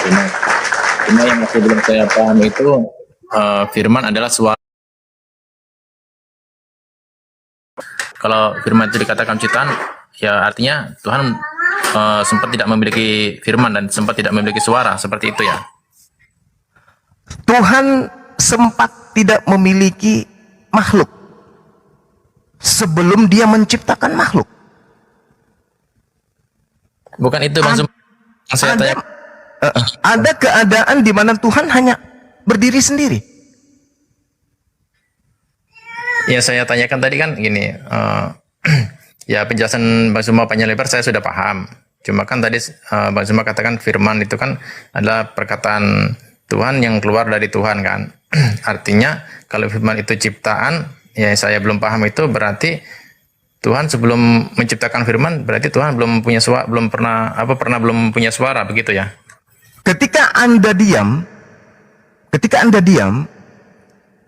Cuma yang masih belum saya paham itu firman adalah suara. Kalau firman itu dikatakan ciptaan, ya artinya Tuhan sempat tidak memiliki firman dan sempat tidak memiliki suara, seperti itu ya. Tuhan sempat tidak memiliki makhluk sebelum dia menciptakan makhluk. Bukan itu maksud saya tanya. Ada keadaan di mana Tuhan hanya berdiri sendiri. Ya saya tanyakan tadi kan gini, ya penjelasan Bang Suma panjang lebar saya sudah paham. Cuma kan tadi Bang Suma katakan firman itu kan adalah perkataan Tuhan yang keluar dari Tuhan kan. Artinya kalau firman itu ciptaan, ya saya belum paham itu berarti Tuhan sebelum menciptakan firman berarti Tuhan belum punya suara, belum belum punya suara, begitu ya. Ketika Anda diam,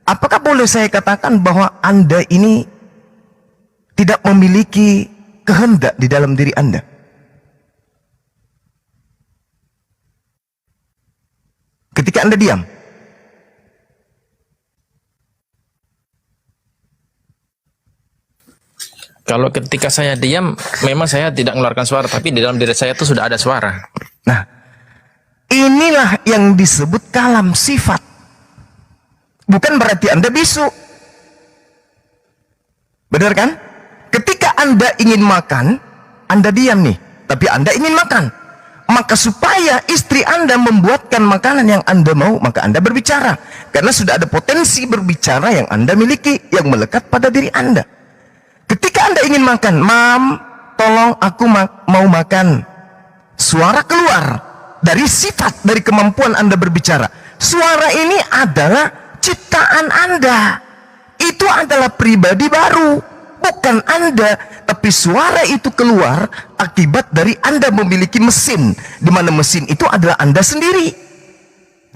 apakah boleh saya katakan bahwa Anda ini tidak memiliki kehendak di dalam diri Anda? Ketika Anda diam. Kalau ketika saya diam, memang saya tidak mengeluarkan suara, tapi di dalam diri saya itu sudah ada suara. Nah, inilah yang disebut kalam sifat. Bukan berarti Anda bisu. Benar kan? Ketika Anda ingin makan, Anda diam nih, tapi Anda ingin makan. Maka supaya istri Anda membuatkan makanan yang Anda mau, maka Anda berbicara. Karena sudah ada potensi berbicara yang Anda miliki, yang melekat pada diri Anda. Ketika Anda ingin makan, Mam, tolong aku mau makan. Suara keluar dari sifat, dari kemampuan Anda berbicara. Suara ini adalah ciptaan Anda. Itu adalah pribadi baru, bukan Anda. Tapi suara itu keluar akibat dari Anda memiliki mesin, di mana mesin itu adalah Anda sendiri.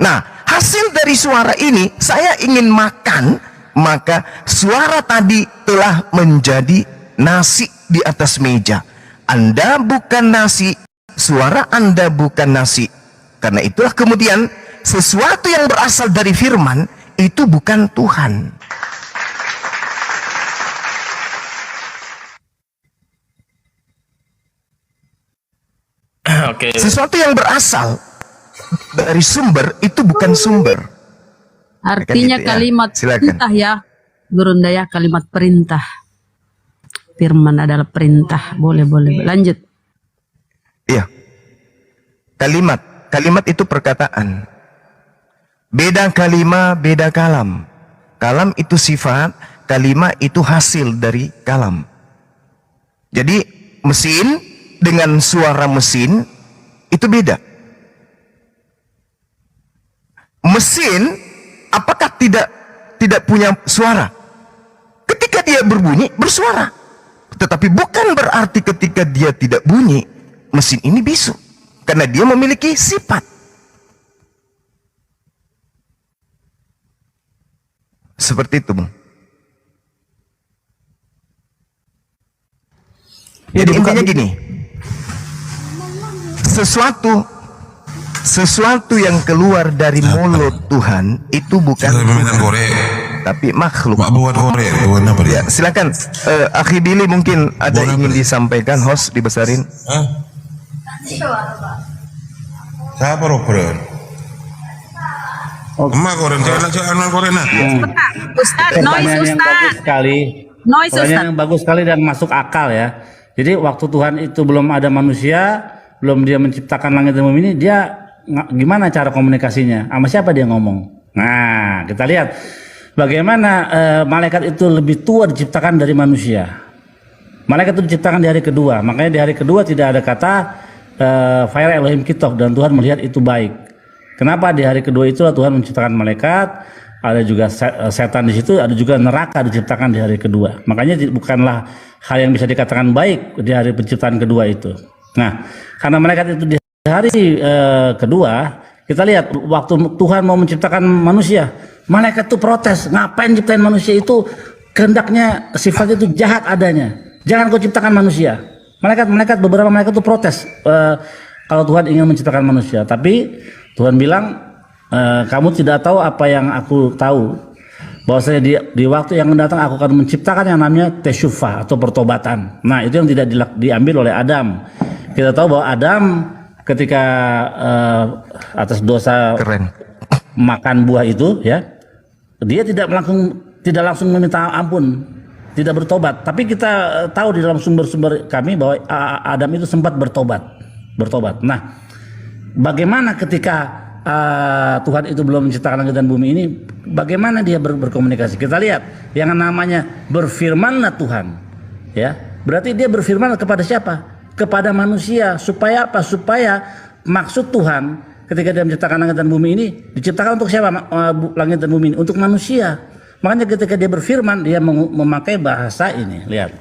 Nah, hasil dari suara ini, saya ingin makan, maka suara tadi telah menjadi nasi di atas meja. Anda bukan nasi, suara Anda bukan nasi. Karena itulah kemudian sesuatu yang berasal dari firman itu bukan Tuhan. Oke. Sesuatu yang berasal dari sumber itu bukan sumber. Artinya gitu ya. kalimat Silakan. perintah ya, Gurundaya, kalimat perintah. Firman adalah perintah. Boleh. Lanjut. Iya. Kalimat itu perkataan. Beda kalima, beda kalam. Kalam itu sifat, kalima itu hasil dari kalam. Jadi mesin dengan suara mesin itu beda. Mesin apakah tidak punya suara? Ketika dia berbunyi, bersuara. Tetapi bukan berarti ketika dia tidak bunyi, mesin ini bisu. Karena dia memiliki sifat. Seperti itu, Bang. Jadi intinya gini, sesuatu yang keluar dari mulut Tuhan itu bukan tapi makhluk. Ya, silakan Akhi Billy, mungkin ada ingin disampaikan, host dibesarin. Siapa roperan? Emak koren, jangan koren. Ustaz, noise Pertanyaan yang Ustaz. bagus sekali. Noise Pertanyaan Ustaz. yang bagus sekali dan masuk akal ya. Jadi waktu Tuhan itu belum ada manusia, belum dia menciptakan langit dan bumi ini, dia gimana cara komunikasinya? Sama siapa dia ngomong? Nah, kita lihat bagaimana malaikat itu lebih tua diciptakan dari manusia. Malaikat itu diciptakan di hari kedua, makanya di hari kedua tidak ada kata Fire Elohim Kitov, dan Tuhan melihat itu baik. Kenapa di hari kedua itu Tuhan menciptakan malaikat, ada juga setan di situ, ada juga neraka diciptakan di hari kedua. Makanya bukanlah hal yang bisa dikatakan baik di hari penciptaan kedua itu. Nah, karena malaikat itu di hari kedua, kita lihat waktu Tuhan mau menciptakan manusia, malaikat itu protes, ngapain ciptain manusia itu, kehendaknya sifat itu jahat adanya, jangan kau ciptakan manusia. Beberapa malaikat itu protes kalau Tuhan ingin menciptakan manusia, tapi Tuhan bilang, kamu tidak tahu apa yang aku tahu, bahwasanya di waktu yang mendatang aku akan menciptakan yang namanya tesyufah atau pertobatan. Nah, itu yang tidak diambil oleh Adam. Kita tahu bahwa Adam ketika atas dosa makan buah itu, ya, dia tidak langsung meminta ampun, tidak bertobat. Tapi kita tahu di dalam sumber-sumber kami bahwa Adam itu sempat bertobat. Nah, bagaimana ketika Tuhan itu belum menciptakan langit dan bumi ini, bagaimana dia berkomunikasi? Kita lihat yang namanya berfirmanlah Tuhan, ya, berarti dia berfirman kepada siapa? Kepada manusia. Supaya apa? Supaya maksud Tuhan ketika dia menciptakan langit dan bumi ini diciptakan untuk siapa? Langit dan bumi ini untuk manusia. Makanya ketika dia berfirman, dia memakai bahasa ini. Lihat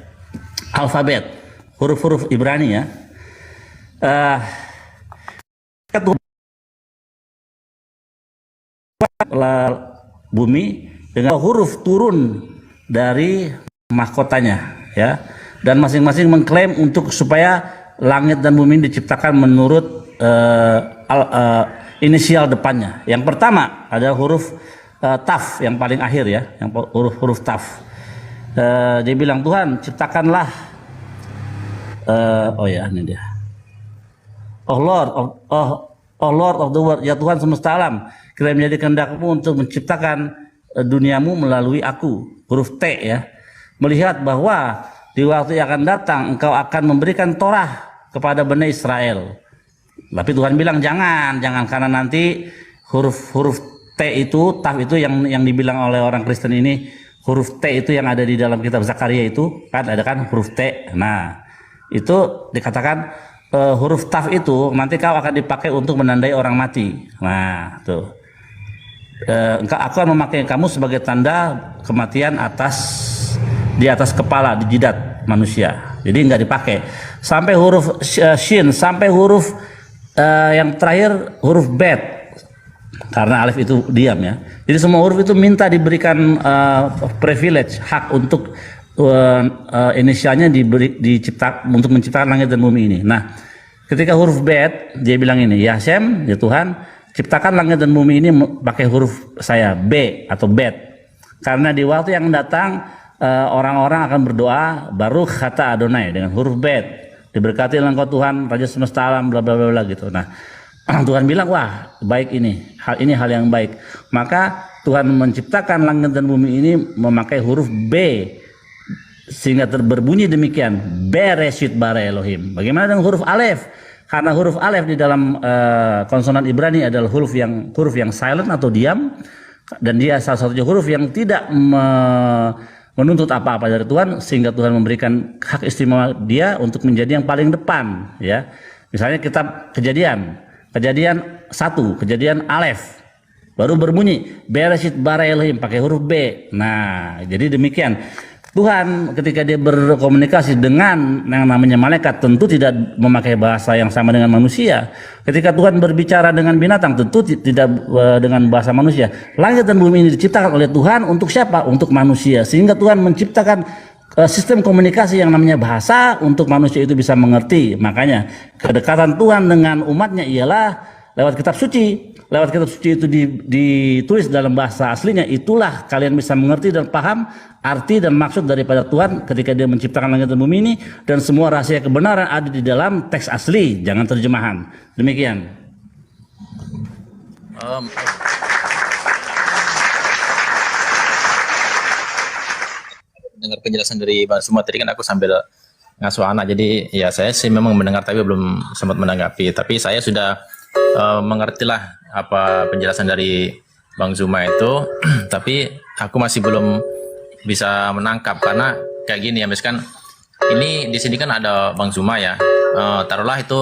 alfabet, huruf-huruf Ibrani, ya. Bumi dengan huruf turun dari mahkotanya, ya, dan masing-masing mengklaim untuk supaya langit dan bumi diciptakan menurut inisial depannya. Yang pertama ada huruf Taf yang paling akhir, ya, yang huruf Taf. Dia bilang, Tuhan ciptakanlah, oh ya ini dia, oh Lord of the world, ya Tuhan semesta alam, kita menjadi kehendak-Mu untuk menciptakan duniamu melalui aku, huruf T, ya, melihat bahwa di waktu yang akan datang Engkau akan memberikan Torah kepada Bani Israel. Tapi Tuhan bilang jangan, karena nanti huruf T itu, Taf itu yang dibilang oleh orang Kristen ini, huruf T itu yang ada di dalam kitab Zakaria itu, kan ada kan huruf T. Nah, itu dikatakan huruf Taf itu nanti kau akan dipakai untuk menandai orang mati. Nah, tuh. Aku akan memakai kamu sebagai tanda kematian di atas kepala, di jidat manusia. Jadi nggak dipakai. Sampai huruf Shin, sampai huruf yang terakhir huruf Bet. Karena alif itu diam, ya. Jadi semua huruf itu minta diberikan privilege, hak untuk inisialnya untuk menciptakan langit dan bumi ini. Nah, ketika huruf Bet, dia bilang ini, ya Hashem, ya Tuhan, ciptakan langit dan bumi ini pakai huruf saya, B atau Bet. Karena di waktu yang datang orang-orang akan berdoa Baruch kata Adonai dengan huruf Bet. Diberkati engkau Tuhan, Raja semesta alam, bla bla bla bla gitu. Nah, Tuhan bilang, wah baik ini hal yang baik. Maka Tuhan menciptakan langit dan bumi ini memakai huruf B, sehingga berbunyi demikian, Bereshit bara Elohim. Bagaimana dengan huruf Alef? Karena huruf Alef di dalam konsonan Ibrani adalah huruf yang silent atau diam, dan dia salah satunya huruf yang tidak menuntut apa-apa dari Tuhan, sehingga Tuhan memberikan hak istimewa dia untuk menjadi yang paling depan, ya. Misalnya kitab Kejadian 1, Kejadian Alef, baru berbunyi Bereshit bara Elohim pakai huruf B. Nah, jadi demikian. Tuhan ketika dia berkomunikasi dengan yang namanya malaikat tentu tidak memakai bahasa yang sama dengan manusia. Ketika Tuhan berbicara dengan binatang tentu tidak dengan bahasa manusia. Langit dan bumi ini diciptakan oleh Tuhan untuk siapa? Untuk manusia. Sehingga Tuhan menciptakan sistem komunikasi yang namanya bahasa untuk manusia itu bisa mengerti. Makanya kedekatan Tuhan dengan umatnya ialah lewat kitab suci. Lewat kitab suci itu ditulis dalam bahasa aslinya, itulah kalian bisa mengerti dan paham arti dan maksud daripada Tuhan ketika dia menciptakan langit dan bumi ini, dan semua rahasia kebenaran ada di dalam teks asli, jangan terjemahan. Demikian. Dengar penjelasan dari Bang Suma tadi kan aku sambil ngasuh anak, jadi ya saya sih memang mendengar tapi belum sempat menanggapi, tapi saya sudah mengertilah apa penjelasan dari Bang Zuma itu tapi aku masih belum bisa menangkap karena kayak gini ya, misalkan ini di sini kan ada Bang Zuma ya, taruhlah itu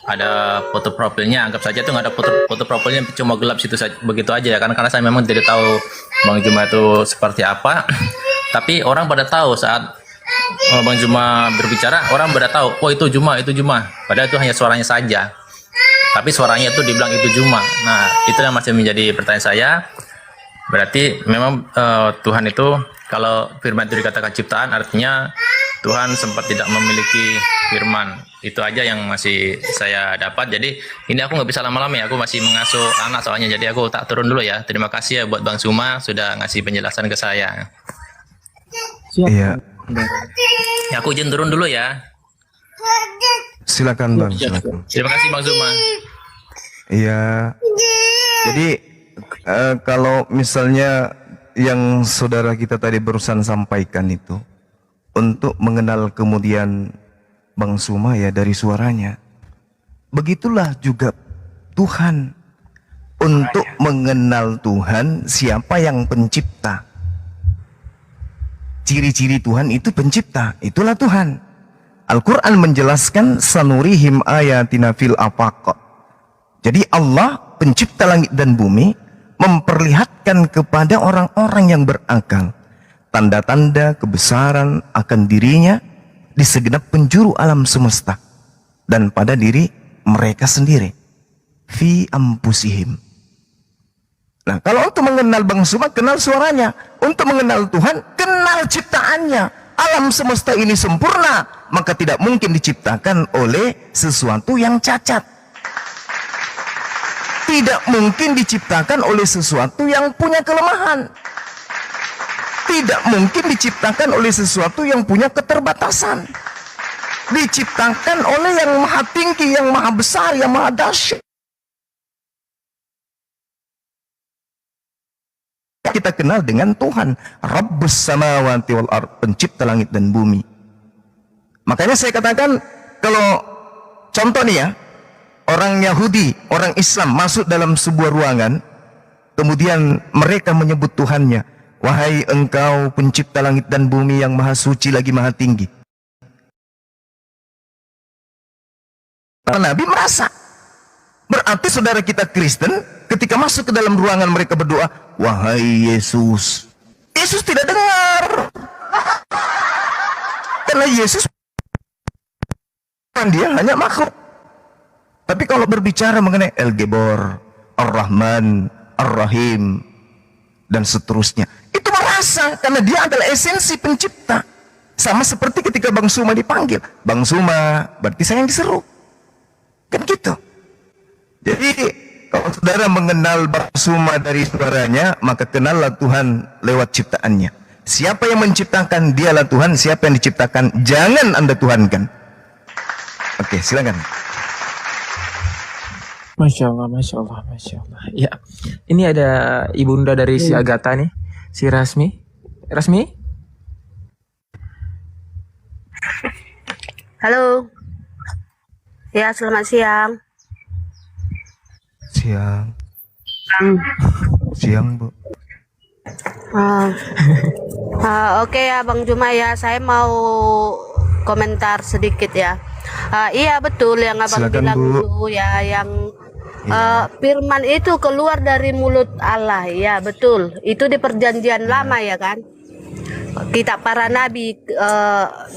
ada foto profilnya, anggap saja itu nggak ada foto profilnya, cuma gelap situ saja, begitu aja ya, karena saya memang tidak tahu Bang Zuma itu seperti apa tapi orang pada tahu saat Bang Zuma berbicara, orang pada tahu, oh itu Zuma, padahal itu hanya suaranya saja. Tapi suaranya itu dibilang itu Zuma. Nah, itu yang masih menjadi pertanyaan saya. Berarti memang Tuhan itu, kalau firman itu dikatakan ciptaan, artinya Tuhan sempat tidak memiliki firman. Itu aja yang masih saya dapat. Jadi ini aku nggak bisa lama-lama ya, aku masih mengasuh anak soalnya. Jadi aku tak turun dulu ya. Terima kasih ya buat Bang Zuma sudah ngasih penjelasan ke saya. Iya. Ya, aku izin turun dulu ya. Silakan Bang, silakan. Terima kasih Bang Zuma. Iya. Jadi kalau misalnya yang saudara kita tadi barusan sampaikan itu, untuk mengenal kemudian Bang Zuma ya dari suaranya, begitulah juga Tuhan. Untuk mengenal Tuhan, siapa yang pencipta. Ciri-ciri Tuhan itu pencipta, itulah Tuhan. Al-Quran menjelaskan sanurihim ayatina fil afaq. Jadi Allah pencipta langit dan bumi memperlihatkan kepada orang-orang yang berakal tanda-tanda kebesaran akan dirinya di segenap penjuru alam semesta dan pada diri mereka sendiri. Fi ampusihim. Nah, kalau untuk mengenal Bang Zuma, kenal suaranya. Untuk mengenal Tuhan, kenal ciptaannya. Alam semesta ini sempurna, maka tidak mungkin diciptakan oleh sesuatu yang cacat. Tidak mungkin diciptakan oleh sesuatu yang punya kelemahan. Tidak mungkin diciptakan oleh sesuatu yang punya keterbatasan. Diciptakan oleh yang maha tinggi, yang maha besar, yang maha dahsyat. Kita kenal dengan Tuhan, Rabbus samawati wal ard, pencipta langit dan bumi. Makanya saya katakan, kalau contoh nih ya, orang Yahudi, orang Islam masuk dalam sebuah ruangan, kemudian mereka menyebut Tuhannya, wahai engkau pencipta langit dan bumi yang maha suci lagi maha tinggi. Nabi merasa, berarti saudara kita Kristen, ketika masuk ke dalam ruangan mereka berdoa, wahai Yesus. Yesus tidak dengar. Karena Yesus dia hanya makhluk. Tapi kalau berbicara mengenai El-Gebor, Ar-Rahman, Ar-Rahim, dan seterusnya, itu merasa karena dia adalah esensi pencipta. Sama seperti ketika Bang Zuma dipanggil, Bang Zuma, berarti saya yang diseru. Kan gitu. Jadi kalau saudara mengenal Bang Zuma dari suaranya, maka kenallah Tuhan lewat ciptaannya. Siapa yang menciptakan, dialah Tuhan. Siapa yang diciptakan, jangan Anda tuhankan. Oke, silakan. Masya Allah, Masya Allah, Masya Allah. Ya, ini ada ibunda dari si Agatha nih, si Rasmi. Rasmi? Halo. Ya, selamat siang. Siang. Siang, Bu. Oke ya, Bang Juma ya, saya mau komentar sedikit ya. Iya betul yang Abang Silakan, bilang Bu. dulu ya, yang firman itu keluar dari mulut Allah, ya betul. Itu di perjanjian lama ya kan. Kitab para nabi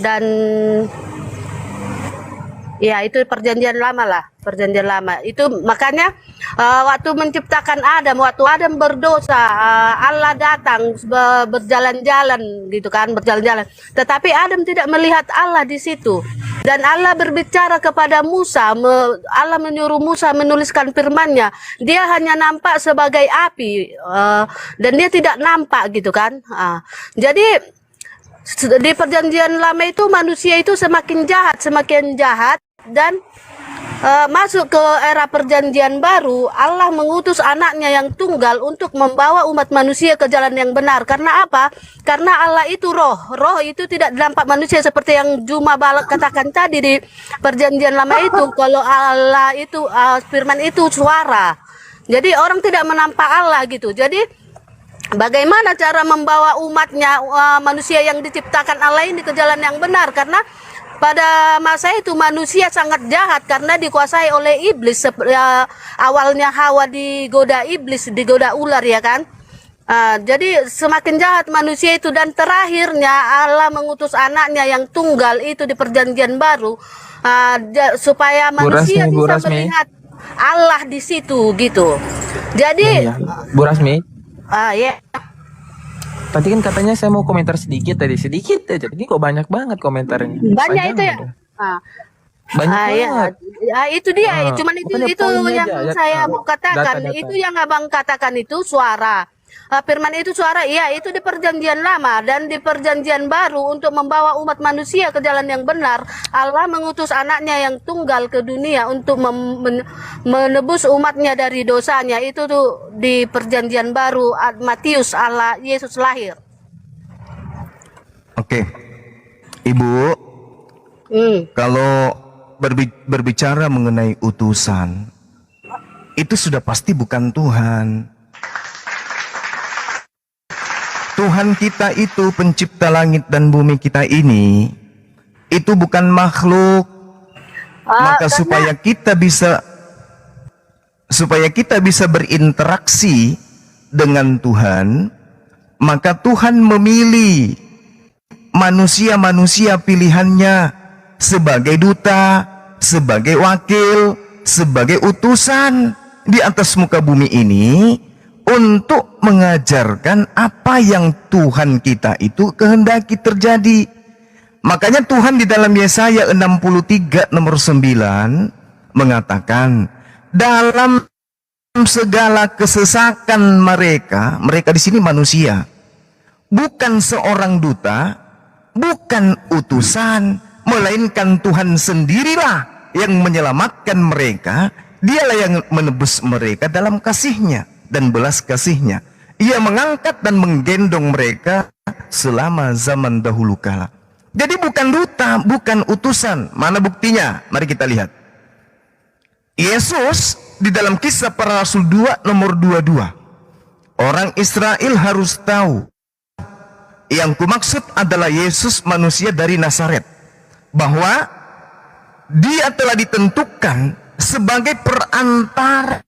dan ya itu perjanjian lama lah, perjanjian lama. Itu makanya waktu menciptakan Adam, waktu Adam berdosa, Allah datang berjalan-jalan gitu kan, berjalan-jalan. Tetapi Adam tidak melihat Allah di situ. Dan Allah berbicara kepada Musa, Allah menyuruh Musa menuliskan firman-Nya. Dia hanya nampak sebagai api dan dia tidak nampak gitu kan. Jadi di perjanjian lama itu manusia itu semakin jahat dan masuk ke era perjanjian baru, Allah mengutus anaknya yang tunggal untuk membawa umat manusia ke jalan yang benar. Karena apa? Karena Allah itu roh. Roh itu tidak nampak manusia seperti yang Juma Balak katakan tadi di perjanjian lama itu. Kalau Allah itu firman itu suara. Jadi orang tidak menampak Allah gitu. Jadi bagaimana cara membawa umatnya manusia yang diciptakan Allah ini ke jalan yang benar? Karena pada masa itu manusia sangat jahat karena dikuasai oleh iblis. Awalnya Hawa digoda iblis, digoda ular ya kan. Jadi semakin jahat manusia itu, dan terakhirnya Allah mengutus anaknya yang tunggal itu di perjanjian baru supaya manusia Bu bisa Rasmi. melihat Allah di situ gitu. Jadi Bu Rasmi, ya. tadi kan katanya saya mau komentar sedikit aja. Ini kok banyak banget komentarnya. Banyak Panjang itu ya. Banyak Ya. Itu dia. Cuman bukannya itu poinnya yang aja, saya mau katakan. data-data. Itu yang abang katakan itu suara. Firman itu suara. Iya, itu di perjanjian lama dan di perjanjian baru untuk membawa umat manusia ke jalan yang benar. Allah mengutus anaknya yang tunggal ke dunia untuk menebus umatnya dari dosanya. Itu tuh di perjanjian baru Matius Allah Yesus lahir. Oke. Ibu, kalau berbicara mengenai utusan, itu sudah pasti bukan Tuhan. Tuhan kita itu pencipta langit dan bumi kita ini, itu bukan makhluk. Maka supaya kita bisa berinteraksi dengan Tuhan, maka Tuhan memilih manusia-manusia pilihannya sebagai duta, sebagai wakil, sebagai utusan di atas muka bumi ini untuk mengajarkan apa yang Tuhan kita itu kehendaki terjadi. Makanya Tuhan di dalam Yesaya 63 nomor 9 mengatakan, dalam segala kesesakan mereka di sini manusia, bukan seorang duta, bukan utusan, melainkan Tuhan sendirilah yang menyelamatkan mereka. Dialah yang menebus mereka dalam kasih-Nya dan belas kasih-Nya. Ia mengangkat dan menggendong mereka selama zaman dahulu kala. Jadi bukan duta, bukan utusan. Mana buktinya? Mari kita lihat. Yesus di dalam Kisah Para Rasul 2 nomor 22. Orang Israel harus tahu, yang kumaksud adalah Yesus manusia dari Nazaret, bahwa dia telah ditentukan sebagai perantara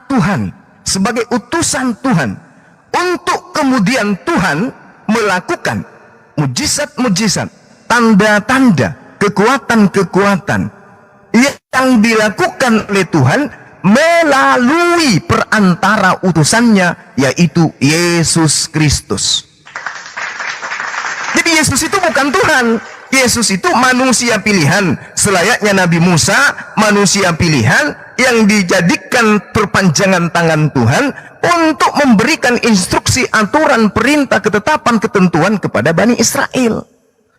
Tuhan, sebagai utusan Tuhan, untuk kemudian Tuhan melakukan mujizat-mujizat, tanda-tanda, kekuatan-kekuatan yang dilakukan oleh Tuhan melalui perantara utusannya, yaitu Yesus Kristus. Jadi Yesus itu bukan Tuhan. Yesus itu manusia pilihan, selayaknya Nabi Musa, manusia pilihan yang dijadikan perpanjangan tangan Tuhan untuk memberikan instruksi, aturan, perintah, ketetapan, ketentuan kepada Bani Israel.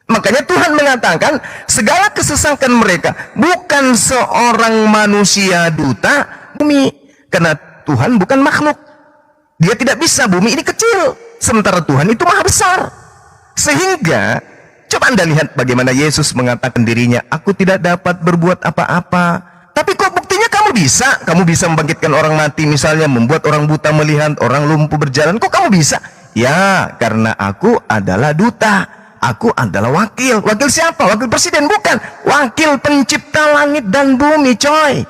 Makanya Tuhan mengatakan segala kesesakan mereka bukan seorang manusia duta bumi, karena Tuhan bukan makhluk. Dia tidak bisa, bumi ini kecil, sementara Tuhan itu maha besar. Sehingga coba Anda lihat bagaimana Yesus mengatakan dirinya, aku tidak dapat berbuat apa-apa. Tapi kok buktinya kamu bisa membangkitkan orang mati misalnya, membuat orang buta melihat, orang lumpuh berjalan, kok kamu bisa? Ya, karena aku adalah duta, aku adalah wakil. Wakil siapa? Wakil presiden? Bukan, wakil pencipta langit dan bumi, coy.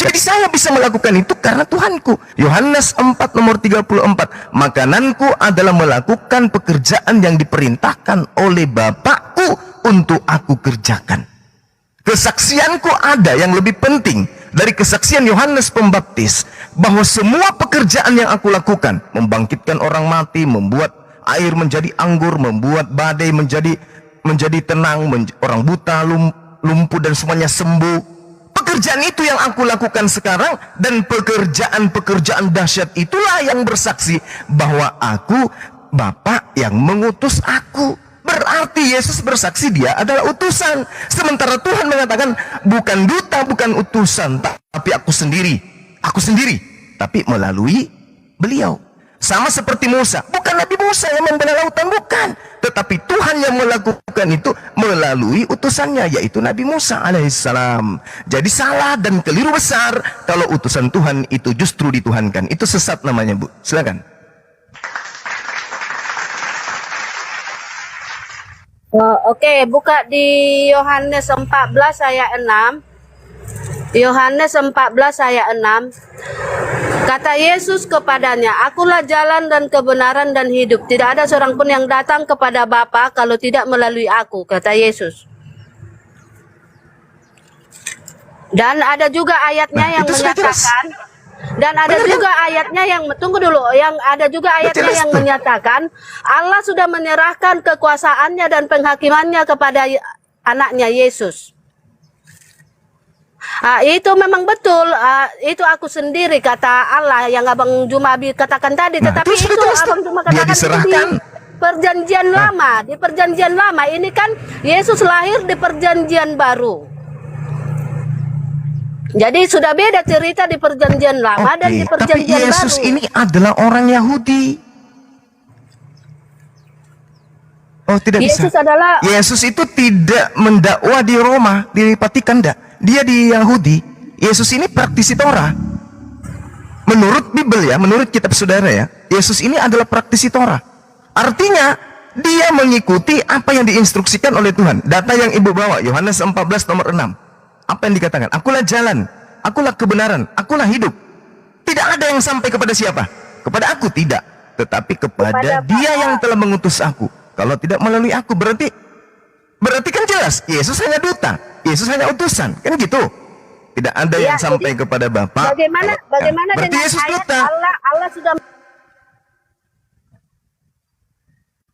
Jadi saya bisa melakukan itu karena Tuhanku. Yohanes 4 nomor 34, makananku adalah melakukan pekerjaan yang diperintahkan oleh Bapakku untuk aku kerjakan. Kesaksianku ada yang lebih penting dari kesaksian Yohanes Pembaptis, bahwa semua pekerjaan yang aku lakukan, membangkitkan orang mati, membuat air menjadi anggur, membuat badai menjadi tenang, orang buta, lumpuh dan semuanya sembuh. Pekerjaan itu yang aku lakukan sekarang, dan pekerjaan-pekerjaan dahsyat itulah yang bersaksi bahwa aku Bapa yang mengutus aku. Berarti Yesus bersaksi dia adalah utusan. Sementara Tuhan mengatakan bukan duta, bukan utusan, tapi aku sendiri, tapi melalui beliau. Sama seperti Musa, bukan Nabi Musa yang membelah lautan, bukan, tetapi Tuhan yang melakukan itu melalui utusannya, yaitu Nabi Musa alaihissalam. Jadi salah dan keliru besar kalau utusan Tuhan itu justru dituhankan. Itu sesat namanya, Bu. Silakan. Oke, buka di Yohanes 14 ayat 6. Yohanes 14 ayat 6. Kata Yesus kepadanya, akulah jalan dan kebenaran dan hidup. Tidak ada seorang pun yang datang kepada Bapa kalau tidak melalui aku, kata Yesus. Dan ada juga ayatnya yang menyatakan, dan ada juga ayatnya yang, tunggu dulu, yang ada juga ayatnya yang menyatakan Allah sudah menyerahkan kekuasaannya dan penghakimannya kepada anaknya Yesus. Itu memang betul, itu aku sendiri, kata Allah yang Abang Jumabi katakan tadi. Tetapi itu Abang Juma katakan itu di perjanjian lama. Di perjanjian lama ini kan Yesus lahir di perjanjian baru. Jadi sudah beda cerita di perjanjian lama dan di perjanjian tapi Yesus baru. ini adalah orang Yahudi. Oh, tidak Yesus bisa. adalah Yesus itu tidak mendakwa di Roma, di Vatikan, enggak. Dia di Yahudi. Yesus ini praktisi Torah. Menurut Bible ya, menurut kitab saudara ya, Yesus ini adalah praktisi Torah. Artinya dia mengikuti apa yang diinstruksikan oleh Tuhan. Data yang Ibu bawa, Yohanes 14 nomor 6. Apa yang dikatakan? Akulah jalan, akulah kebenaran, akulah hidup. Tidak ada yang sampai kepada siapa? Kepada aku tidak, tetapi kepada Dia yang telah mengutus aku. Kalau tidak melalui aku, berarti kan jelas Yesus hanya duta, Yesus hanya utusan, kan gitu. Tidak ada yang sampai kepada Bapa. Bagaimana berarti dengan Yesus ayat duta. Allah sudah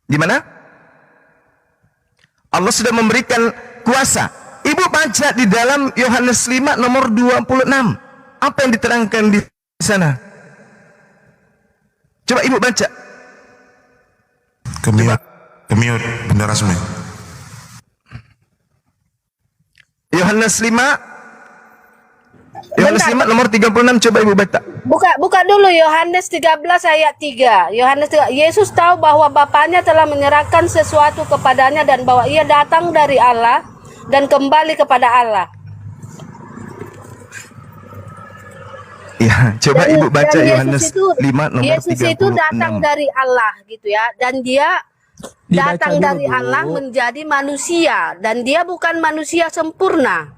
Gimana? Allah sudah memberikan kuasa. Ibu baca di dalam Yohanes 5 nomor 26. Apa yang diterangkan di sana? Coba Ibu baca. Kemiut, Bendera Resmi. Yohanes 5 nomor 36, coba Ibu baca. Buka dulu Yohanes 13 ayat 3. Yohanes 3, Yesus tahu bahwa Bapaknya telah menyerahkan sesuatu kepadanya dan bahwa ia datang dari Allah dan kembali kepada Allah. Ya, coba Dan- Ibu baca dan Yohanes 5 nomor Yesus 36. itu datang dari Allah gitu ya, dan dia Dibaca datang dulu, dari Bu. Allah menjadi manusia, dan dia bukan manusia sempurna.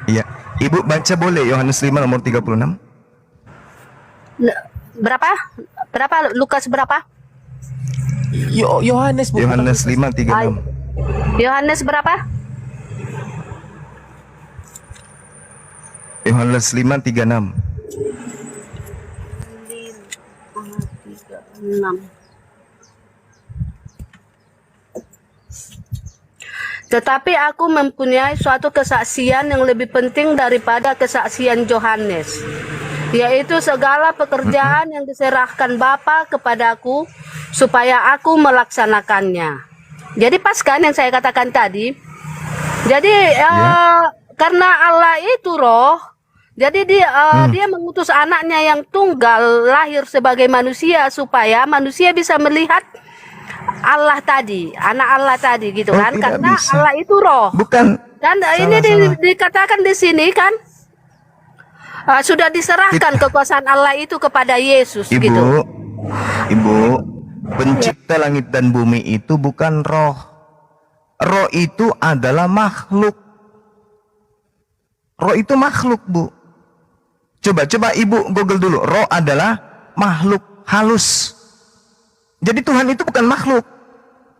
Iya, Ibu baca boleh Yohanes 5 nomor 36. Berapa? Lukas berapa? Yohanes Bu. Yohanes 5:36. Yohanes berapa? Yohanes 5:36. 6. Tetapi aku mempunyai suatu kesaksian yang lebih penting daripada kesaksian Yohanes, yaitu segala pekerjaan yang diserahkan Bapa kepadaku supaya aku melaksanakannya. Jadi pas kan yang saya katakan tadi. Jadi karena Allah itu roh, jadi dia mengutus anaknya yang tunggal lahir sebagai manusia supaya manusia bisa melihat Allah tadi, anak Allah tadi gitu kan, karena bisa. Allah itu roh. Bukan. Dan ini dikatakan di sini kan sudah diserahkan kekuasaan Allah itu kepada Yesus gitu. Ibu, pencipta langit dan bumi itu bukan roh. Roh itu adalah makhluk. Roh itu makhluk, Bu. Coba Ibu Google dulu. Roh adalah makhluk halus. Jadi Tuhan itu bukan makhluk.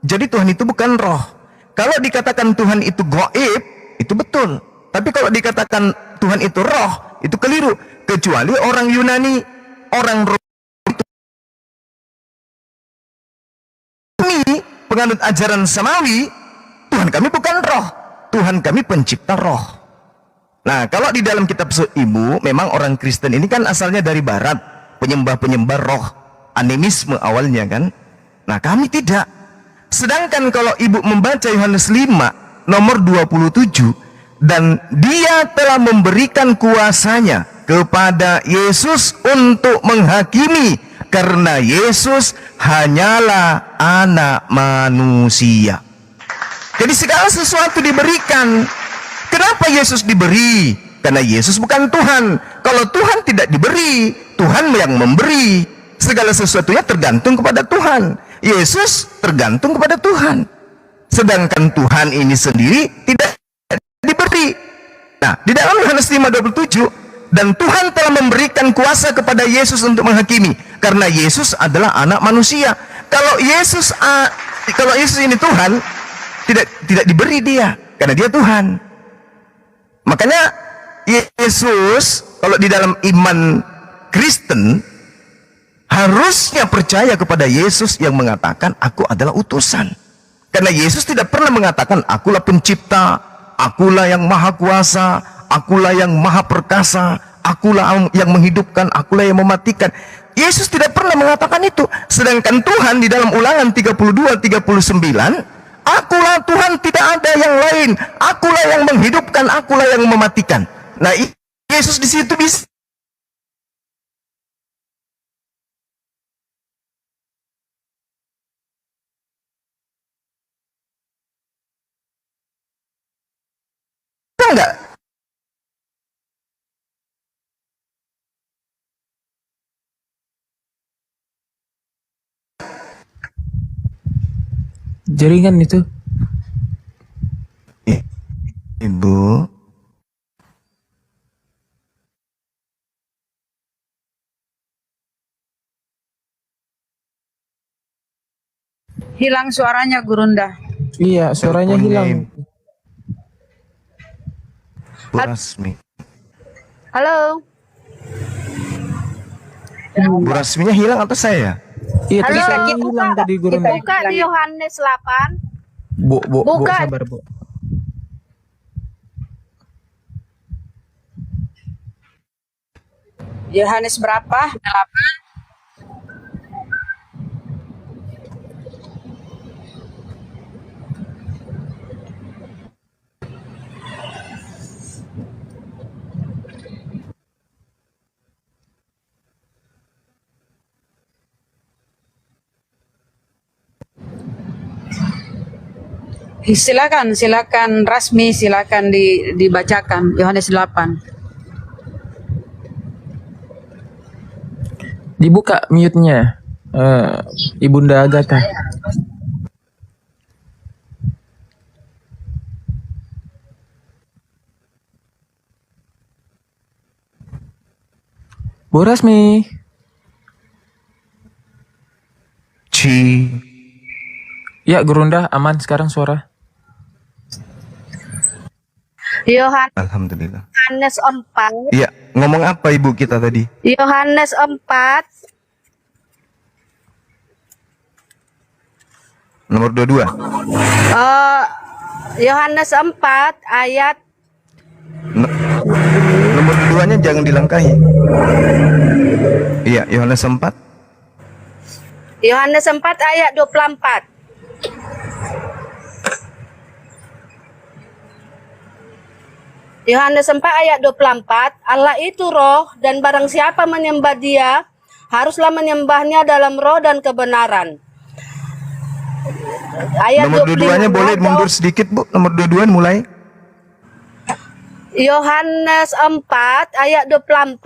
Jadi Tuhan itu bukan roh. Kalau dikatakan Tuhan itu gaib, itu betul. Tapi kalau dikatakan Tuhan itu roh, itu keliru. Kecuali orang Yunani, orang roh itu penganut ajaran samawi, Tuhan kami bukan roh. Tuhan kami pencipta roh. Nah, kalau di dalam kitab Ibu, memang orang Kristen ini kan asalnya dari barat, penyembah-penyembah roh, animisme awalnya kan. Nah, kami tidak. Sedangkan kalau Ibu membaca Yohanes 5 nomor 27, dan dia telah memberikan kuasanya kepada Yesus untuk menghakimi, karena Yesus hanyalah anak manusia. Jadi segala sesuatu diberikan. Kenapa Yesus diberi? Karena Yesus bukan Tuhan. Kalau Tuhan tidak diberi, Tuhan yang memberi. Segala sesuatunya tergantung kepada Tuhan. Yesus tergantung kepada Tuhan. Sedangkan Tuhan ini sendiri tidak diberi. Nah, di dalam Yohanes 5:27, dan Tuhan telah memberikan kuasa kepada Yesus untuk menghakimi, karena Yesus adalah anak manusia. Kalau Yesus ini Tuhan, tidak diberi dia, karena dia Tuhan. Makanya Yesus, kalau di dalam iman Kristen, harusnya percaya kepada Yesus yang mengatakan aku adalah utusan. Karena Yesus tidak pernah mengatakan akulah pencipta, akulah yang maha kuasa, akulah yang maha perkasa, akulah yang menghidupkan, akulah yang mematikan. Yesus tidak pernah mengatakan itu. Sedangkan Tuhan di dalam Ulangan 32:39, akulah Tuhan, tidak ada yang lain. Akulah yang menghidupkan, akulah yang mematikan. Nah, Yesus di situ bisa enggak? Jaringan itu. Ibu. Hilang suaranya Gurunda. Iya, suaranya hilang. Bu Rasmi. Halo. Bu Rasminya hilang atau saya? Iya, tadi Halo, saya hilang tadi Gurunda. buka di Yohanes 8. Bu, Buka. sabar, Bu. Yohanes berapa? 8. Silakan Rasmi, silakan dibacakan Yohanes 8. Dibuka mute-nya. Ibunda Agatha. Bu Rasmi. Ya, Gurunda aman sekarang suara. Alhamdulillah. Yohanes 4. Iya, ngomong apa Ibu kita tadi? Yohanes 4 Nomor 22. Yohanes 4 ayat Nomor 2-nya jangan dilangkahi. Iya, Yohanes 4. Yohanes 4 ayat 24. Yohanes 4 ayat 24, Allah itu roh dan barang siapa menyembah dia, haruslah menyembahnya dalam roh dan kebenaran. Ayat Nomor dua-duanya boleh mundur sedikit, Bu. Nomor dua-duan mulai. Yohanes 4 ayat 24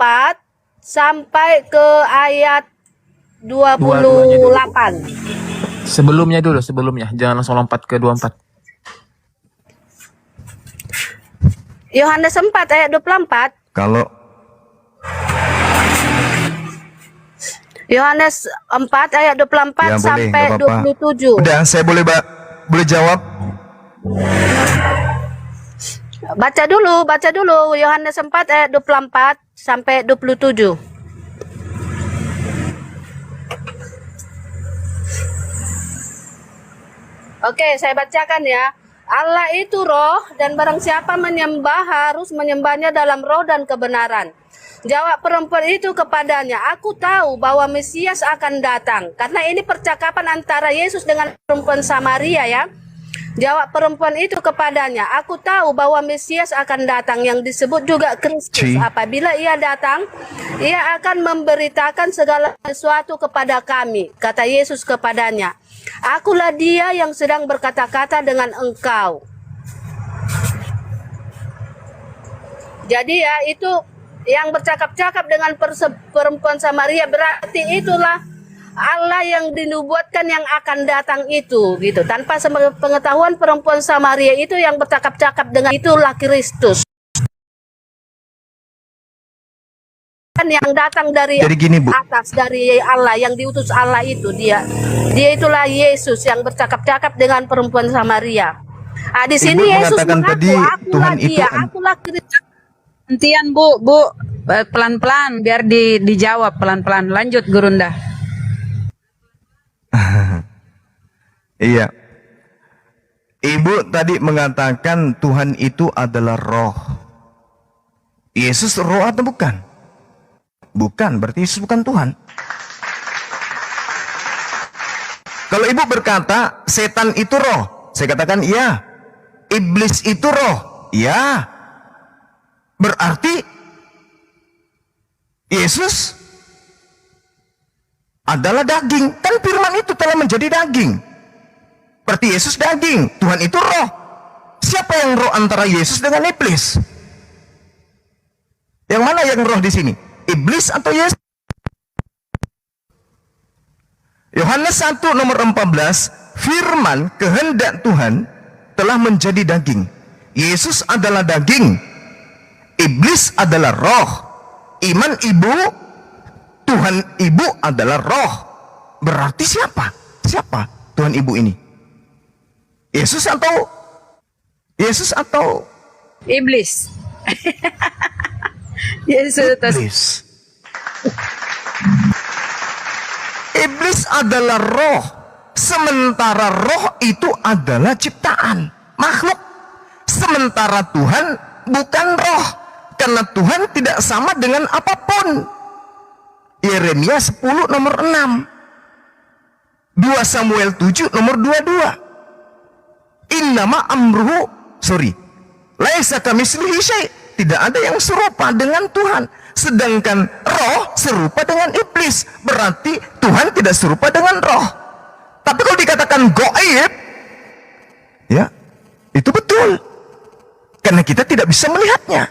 sampai ke ayat 28. Sebelumnya dulu, sebelumnya. Jangan langsung lompat ke 24. Yohanes 4 ayat 24. Kalau Yohanes 4 ayat 24 ya boleh, sampai nggak apa-apa. 27. Udah, saya boleh jawab. Baca dulu Yohanes 4 ayat 24 sampai 27. Oke, saya bacakan ya. Allah itu roh dan barang siapa menyembah harus menyembahnya dalam roh dan kebenaran. Jawab perempuan itu kepadanya, aku tahu bahwa Mesias akan datang. Karena ini percakapan antara Yesus dengan perempuan Samaria ya. Jawab perempuan itu kepadanya, aku tahu bahwa Mesias akan datang yang disebut juga Kristus. Apabila ia datang, ia akan memberitakan segala sesuatu kepada kami. Kata Yesus kepadanya, akulah dia yang sedang berkata-kata dengan engkau. Jadi ya itu yang bercakap-cakap dengan perempuan Samaria, berarti itulah Allah yang dinubuatkan yang akan datang itu gitu. Tanpa pengetahuan perempuan Samaria itu yang bercakap-cakap dengan itulah Kristus. Yang datang dari atas, dari Allah, yang diutus Allah itu dia itulah Yesus yang bercakap-cakap dengan perempuan Samaria. Di sini Ibu Yesus mengatakan mengaku, tadi akulah Tuhan dia, itu akulah Kristus. Hentian Bu, pelan-pelan biar dijawab pelan-pelan. Lanjut Gurunda. Iya. Ibu tadi mengatakan Tuhan itu adalah roh. Yesus roh atau bukan? Bukan, berarti Yesus bukan Tuhan. Kalau ibu berkata setan itu roh, saya katakan iya. Iblis itu roh, iya. Berarti Yesus adalah daging. Kan firman itu telah menjadi daging. Berarti Yesus daging, Tuhan itu roh. Siapa yang roh antara Yesus dengan iblis? Yang mana yang roh di sini? Iblis atau Yesus? Yohanes 1 nomor 14, firman kehendak Tuhan telah menjadi daging. Yesus adalah daging, iblis adalah roh. Iman ibu, Tuhan ibu adalah roh. Berarti siapa? Siapa Tuhan ibu ini? Yesus atau Iblis. Yesus. Iblis. Iblis adalah roh, sementara roh itu adalah ciptaan, makhluk. Sementara Tuhan bukan roh, karena Tuhan tidak sama dengan apapun. Yeremia 10 nomor 6, 2 Samuel 7 nomor 22. Innama amruhu, laisa kamitslihi syai'. Tidak ada yang serupa dengan Tuhan. Sedangkan roh serupa dengan iblis. Berarti Tuhan tidak serupa dengan roh. Tapi kalau dikatakan gaib, ya, itu betul. Karena kita tidak bisa melihatnya.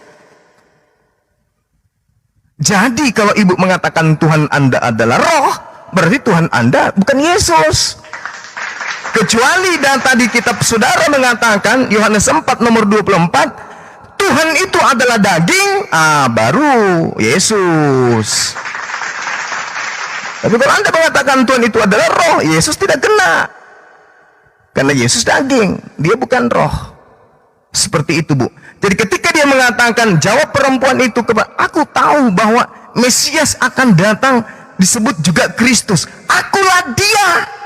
Jadi kalau ibu mengatakan Tuhan Anda adalah roh, berarti Tuhan Anda bukan Yesus. Kecuali dan tadi kitab saudara mengatakan Yohanes 4 nomor 24, Tuhan itu adalah daging, baru Yesus. Tapi kalau Anda mengatakan Tuhan itu adalah roh, Yesus tidak kena. Karena Yesus daging, dia bukan roh. Seperti itu, Bu. Jadi ketika dia mengatakan, jawab perempuan itu kepada, aku tahu bahwa Mesias akan datang, disebut juga Kristus. Akulah dia.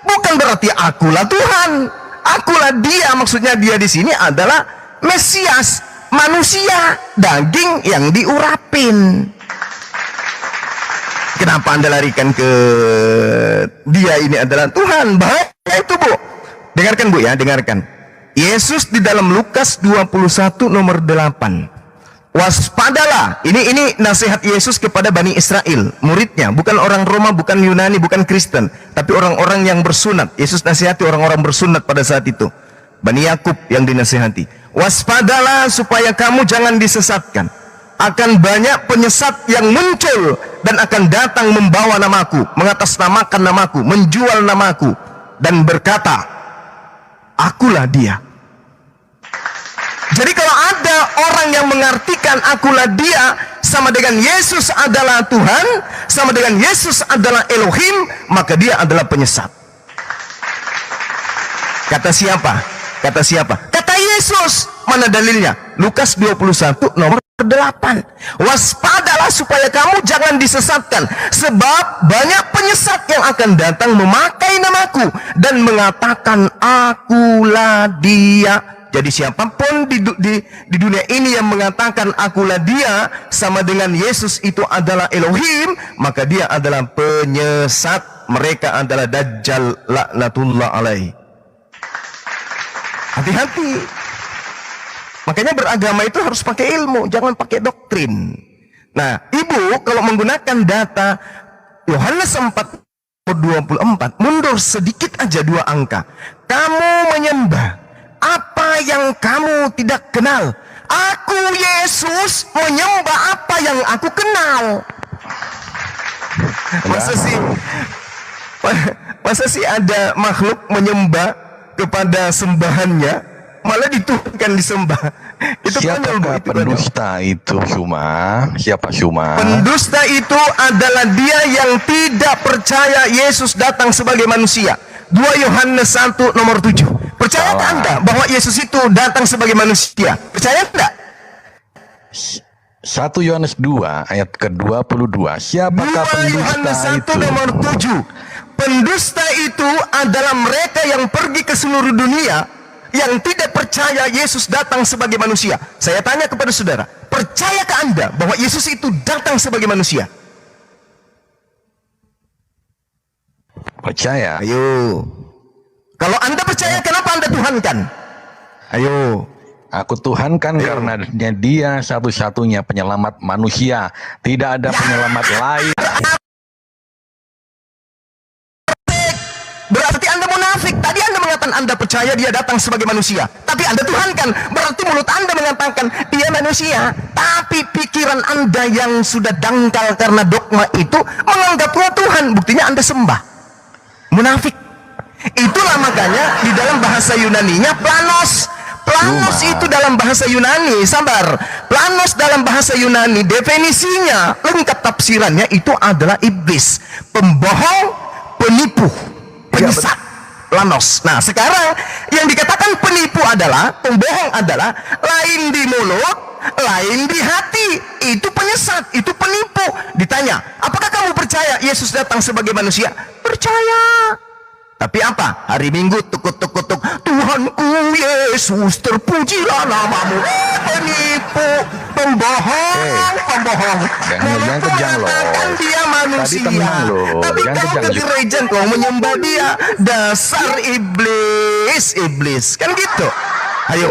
Bukan berarti akulah Tuhan. Akulah dia, maksudnya dia di sini adalah Mesias, manusia, daging yang diurapin. Kenapa Anda larikan ke dia ini adalah Tuhan? Bahaya itu, Bu. Dengarkan, Bu, ya, dengarkan. Yesus di dalam Lukas 21 nomor 8. Waspadalah. Ini nasihat Yesus kepada Bani Israel, muridnya, bukan orang Roma, bukan Yunani, bukan Kristen, tapi orang-orang yang bersunat. Yesus nasihati orang-orang bersunat pada saat itu. Bani Yakub yang dinasihati. Waspadalah supaya kamu jangan disesatkan. Akan banyak penyesat yang muncul dan akan datang membawa namaku, mengatasnamakan namaku, menjual namaku, dan berkata, akulah dia. Jadi kalau ada orang yang mengartikan akulah dia sama dengan Yesus adalah Tuhan, sama dengan Yesus adalah Elohim, maka dia adalah penyesat. Kata siapa? Kata siapa? Kata Yesus. Mana dalilnya? Lukas 21 nomor 8. Waspadalah supaya kamu jangan disesatkan, sebab banyak penyesat yang akan datang memakai namaku dan mengatakan akulah dia. Jadi siapapun di dunia ini yang mengatakan akulah dia sama dengan Yesus itu adalah Elohim, maka dia adalah penyesat. Mereka adalah Dajjal laknatullah alaihi. Hati-hati. Makanya beragama itu harus pakai ilmu, jangan pakai doktrin. Nah, Ibu kalau menggunakan data Yohanes 4:24, mundur sedikit aja 2 angka. Kamu menyembah apa yang kamu tidak kenal. Aku Yesus menyembah apa yang aku kenal. Masa sih ada makhluk menyembah kepada sembahannya, malah dituhankan disembah. Itu siapakah pendusta itu, Syuma? Siapa Syuma? Pendusta itu adalah dia yang tidak percaya Yesus datang sebagai manusia. 2 Yohanes 1 nomor 7. Percayakah Anda bahwa Yesus itu datang sebagai manusia? Percaya enggak? 1 Yohanes 2 ayat ke-22. Siapakah pendusta 1 itu? nomor 7. Pendusta itu adalah mereka yang pergi ke seluruh dunia yang tidak percaya Yesus datang sebagai manusia. Saya tanya kepada saudara, percayakah Anda bahwa Yesus itu datang sebagai manusia? Percaya. Ayo. Kalau Anda percaya, kenapa Anda tuhankan? Ayo. Aku tuhankan karena dia satu-satunya penyelamat manusia. Tidak ada penyelamat lain. Berarti Anda munafik. Tadi Anda mengatakan Anda percaya dia datang sebagai manusia, tapi Anda tuhankan. Berarti mulut Anda mengatakan dia manusia, tapi pikiran Anda yang sudah dangkal karena dogma itu menganggapnya Tuhan. Buktinya Anda sembah. Munafik. Itulah makanya di dalam bahasa Yunaninya planos. Planos itu dalam bahasa Yunani, sabar. Planos dalam bahasa Yunani definisinya, lengkap tafsirannya itu adalah iblis, pembohong, penipu, penyesat. Planos. Nah, sekarang yang dikatakan penipu adalah, pembohong adalah lain di mulut, lain di hati. Itu penyesat, itu penipu. Ditanya, apakah kamu percaya Yesus datang sebagai manusia? Percaya. Tapi apa? Hari Minggu tukuk-tukuk-tuk, Tuhanku Yesus terpujilah namamu. Penipu, pembohong, pembohong. Jangan kejang loh. Dia manusia. Tadi tenang loh. Tapi Jangan kau kejang. ke gereja kau menyembah dia. Dasar iblis, iblis. Kan gitu. Ayo.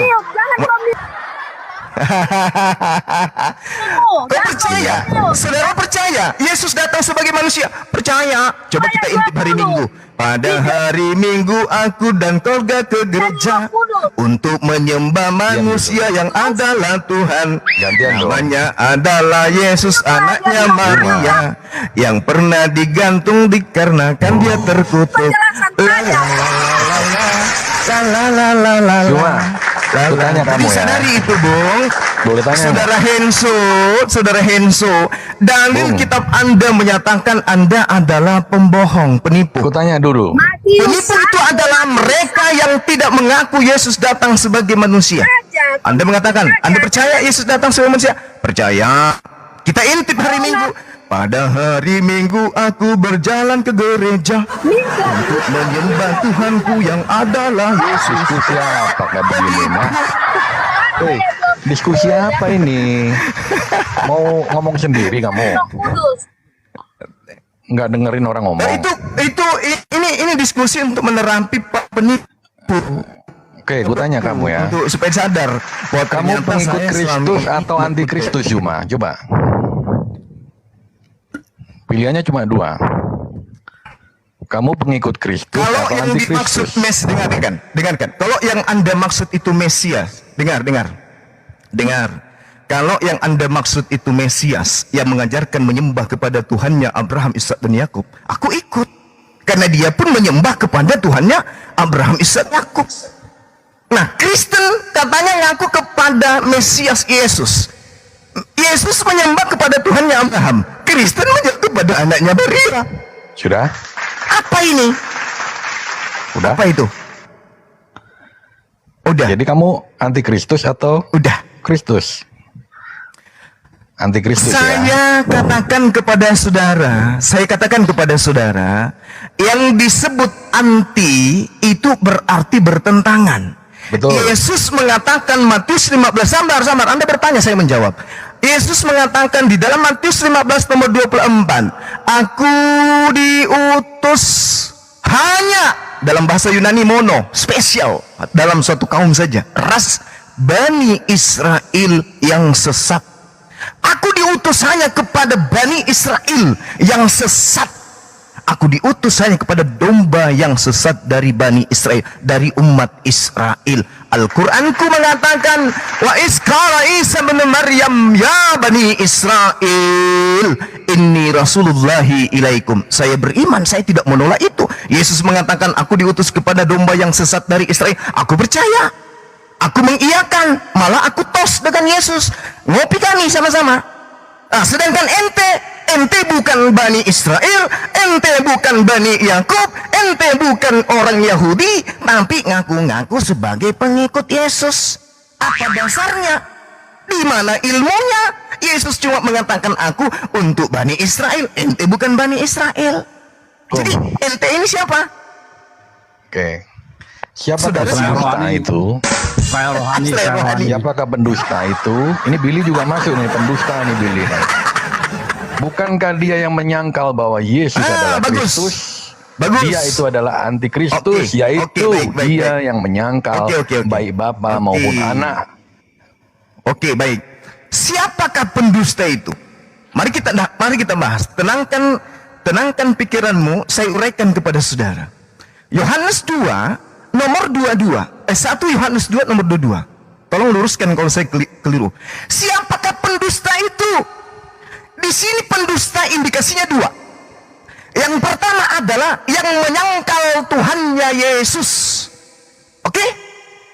Kau percaya? Saudara percaya Yesus datang sebagai manusia? Percaya. Coba kita intip hari Minggu. Pada hari Minggu aku dan keluarga ke gereja untuk menyembah manusia yang adalah Tuhan. Namanya adalah Yesus, anaknya Maria, yang pernah digantung dikarenakan dia terkutuk. Cuma, aku tanya kamu ya. Disadari itu, Bung. Boleh tanya, Saudara Henso, dalil kitab Anda menyatakan Anda adalah pembohong, penipu. Aku tanya dulu. Penipu itu adalah mereka yang tidak mengaku Yesus datang sebagai manusia. Anda mengatakan, Anda percaya Yesus datang sebagai manusia? Percaya. Kita intip hari Minggu. Pada hari Minggu aku berjalan ke gereja untuk menyembah Tuhanku yang adalah Yesus. Diskusi apa kayak begini, Mak? Diskusi apa ini? Mau ngomong sendiri kamu? nggak dengerin orang ngomong. Ini diskusi untuk menerampi Pak penipu. Oke, gue tanya kamu ya. Untuk supaya sadar bahwa Kamu ternyata pengikut saya Kristus selama ini atau anti Kristus cuma? Coba. Pilihannya cuma dua. Kamu pengikut Kristus Kalau atau yang anti dimaksud Kristus? dengarkan. Kalau yang Anda maksud itu Mesias, dengar. Kalau yang Anda maksud itu Mesias yang mengajarkan menyembah kepada Tuhannya Abraham, Ishak dan Yakub, aku ikut. Karena dia pun menyembah kepada Tuhannya Abraham, Ishak, Yakub. Nah, Kristen katanya ngaku kepada Mesias Yesus. Yesus menyembah kepada Tuhannya Abraham. Kristen menyembah kepada anaknya Maria. Sudah? Apa ini? Udah? Apa itu? Udah. Jadi kamu anti Kristus atau Kristus? Anti Kristus ya? Saya katakan kepada saudara, yang disebut anti itu berarti bertentangan. Betul. Yesus mengatakan Matius 15, samar, Anda bertanya, saya menjawab. Yesus mengatakan di dalam Matius 15 nomor 24, aku diutus hanya, dalam bahasa Yunani mono, spesial, dalam suatu kaum saja, ras Bani Israel yang sesat. Aku diutus hanya kepada Bani Israel yang sesat. Aku diutus hanya kepada domba yang sesat dari Bani Israel, dari umat Israel. Al-Quranku mengatakan, wa iskala Isa bin Maryam ya Bani Israel, inni rasulullahi ilaikum. Saya beriman, saya tidak menolak itu. Yesus mengatakan, aku diutus kepada domba yang sesat dari Israel. Aku percaya, aku mengiyakan, malah aku tos dengan Yesus. Ngopi kami sama-sama. Nah, sedangkan ente bukan Bani Israel, ente bukan Bani Yakub, ente bukan orang Yahudi, tapi ngaku-ngaku sebagai pengikut Yesus. Apa dasarnya? Di mana ilmunya? Yesus cuma mengatakan aku untuk Bani Israel, ente bukan Bani Israel. Jadi ente ini siapa? Oke. Siapakah Saudara, pendusta itu? Siapakah pendusta itu? Ini Billy juga masuk nih, pendusta nih Billy. Bukankah dia yang menyangkal bahwa Yesus adalah Kristus? Dia itu adalah anti Kristus, yaitu dia yang menyangkal baik Bapa maupun anak. Oke, baik. Siapakah pendusta itu? Mari kita bahas. Tenangkan pikiranmu, saya uraikan kepada saudara. Yohanes 2 nomor 22. 1 Yohanes 2 nomor 22. Tolong luruskan kalau saya keliru. Siapakah pendusta itu? Di sini pendusta indikasinya dua. Yang pertama adalah yang menyangkal Tuhannya Yesus. Oke?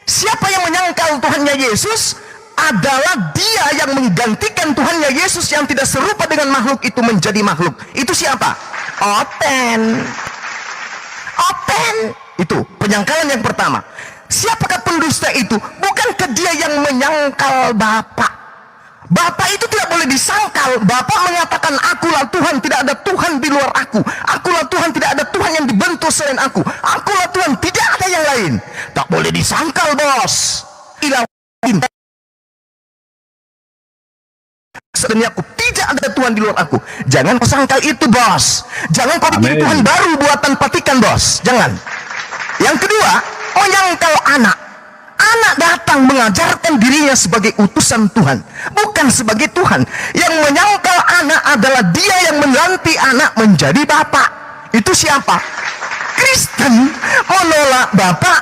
Siapa yang menyangkal Tuhannya Yesus? Adalah dia yang menggantikan Tuhannya Yesus yang tidak serupa dengan makhluk itu menjadi makhluk. Itu siapa? Oten. Itu penyangkalan yang pertama. Siapakah pendusta itu? Bukankah dia yang menyangkal Bapa? Bapa itu tidak boleh disangkal. Bapa mengatakan, akulah Tuhan, tidak ada Tuhan di luar aku. Akulah Tuhan, tidak ada Tuhan yang dibentuk selain aku. Akulah Tuhan, tidak ada yang lain. Tak boleh disangkal, bos. Dan Yakub, tidak ada Tuhan di luar aku. Jangan kau sangkal itu, bos. Jangan kau bikin Tuhan baru buatan Vatikan, bos. Jangan. Yang kedua, menyangkal anak. Anak datang mengajarkan dirinya sebagai utusan Tuhan, bukan sebagai Tuhan. Yang menyangkal anak adalah dia yang melantik anak menjadi bapak. Itu siapa? Kristen menolak bapak,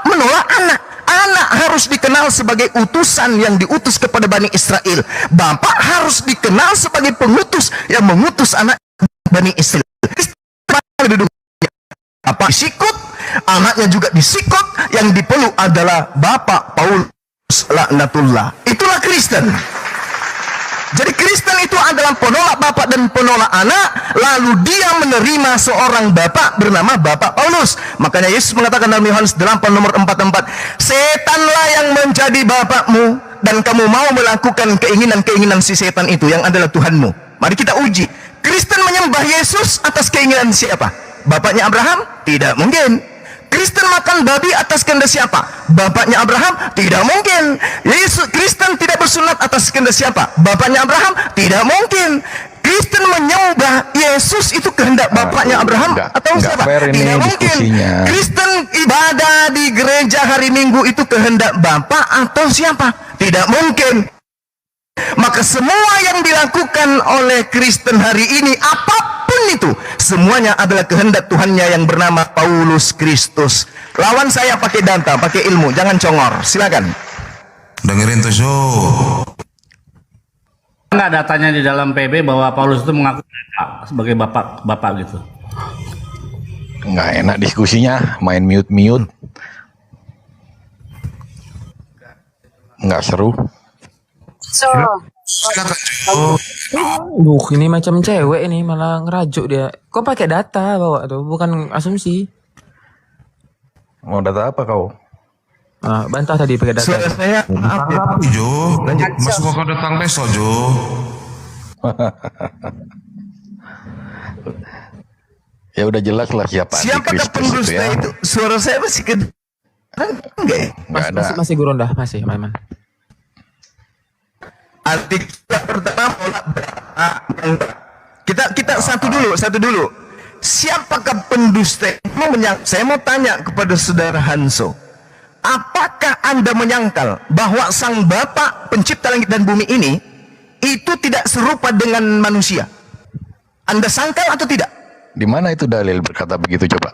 menolak anak. Anak harus dikenal sebagai utusan yang diutus kepada Bani Israel. Bapak harus dikenal sebagai pengutus yang mengutus anak Bani Israel. Apa disikut, anaknya juga disikut, yang dipeluk adalah Bapak Paulus laknatullah. Itulah Kristen. Jadi Kristen itu adalah penolak bapak dan penolak anak, lalu dia menerima seorang bapak bernama Bapak Paulus. Makanya Yesus mengatakan dalam Yohanes 8 nomor 44, setanlah yang menjadi bapakmu dan kamu mau melakukan keinginan-keinginan si setan itu yang adalah Tuhanmu. Mari kita uji. Kristen menyembah Yesus atas keinginan siapa? Bapaknya Abraham? Tidak mungkin. Kristen makan babi atas kehendak siapa? Bapaknya Abraham? Tidak mungkin. Yesus Kristen tidak bersunat atas kehendak siapa? Bapaknya Abraham? Tidak mungkin. Kristen menyembah Yesus itu kehendak bapaknya Abraham atau siapa? fair ini Tidak mungkin. diskusinya. Kristen ibadah di gereja hari Minggu itu kehendak bapak atau siapa? Tidak mungkin. Maka semua yang dilakukan oleh Kristen hari ini, apapun itu, semuanya adalah kehendak Tuhannya yang bernama Paulus Kristus. Lawan saya pakai data, pakai ilmu, jangan congor. Silakan. Dengerin tuh show. Enggak datanya di dalam PB bahwa Paulus itu mengaku sebagai bapak gitu. Nggak enak diskusinya, main mute. Nggak seru. Duh, ini macam cewek ini malah ngerajuk dia. Kok pakai data bawa tuh, bukan asumsi. Mau data apa kau? Bantah tadi pakai data. Suara saya Jo, masuk kau datang besok Jo. Ya udah jelas lah siapa Siapakah Antikristus pendusta itu? Suara saya masih enggak ya? Nggak ada. Masih Gurunda, masih Maiman. Artikel pertama kita satu dulu. Siapakah pendusta? Saya mau tanya kepada saudara Hanso. Apakah Anda menyangkal bahwa sang Bapa pencipta langit dan bumi ini itu tidak serupa dengan manusia? Anda sangkal atau tidak? Di mana itu dalil berkata begitu coba?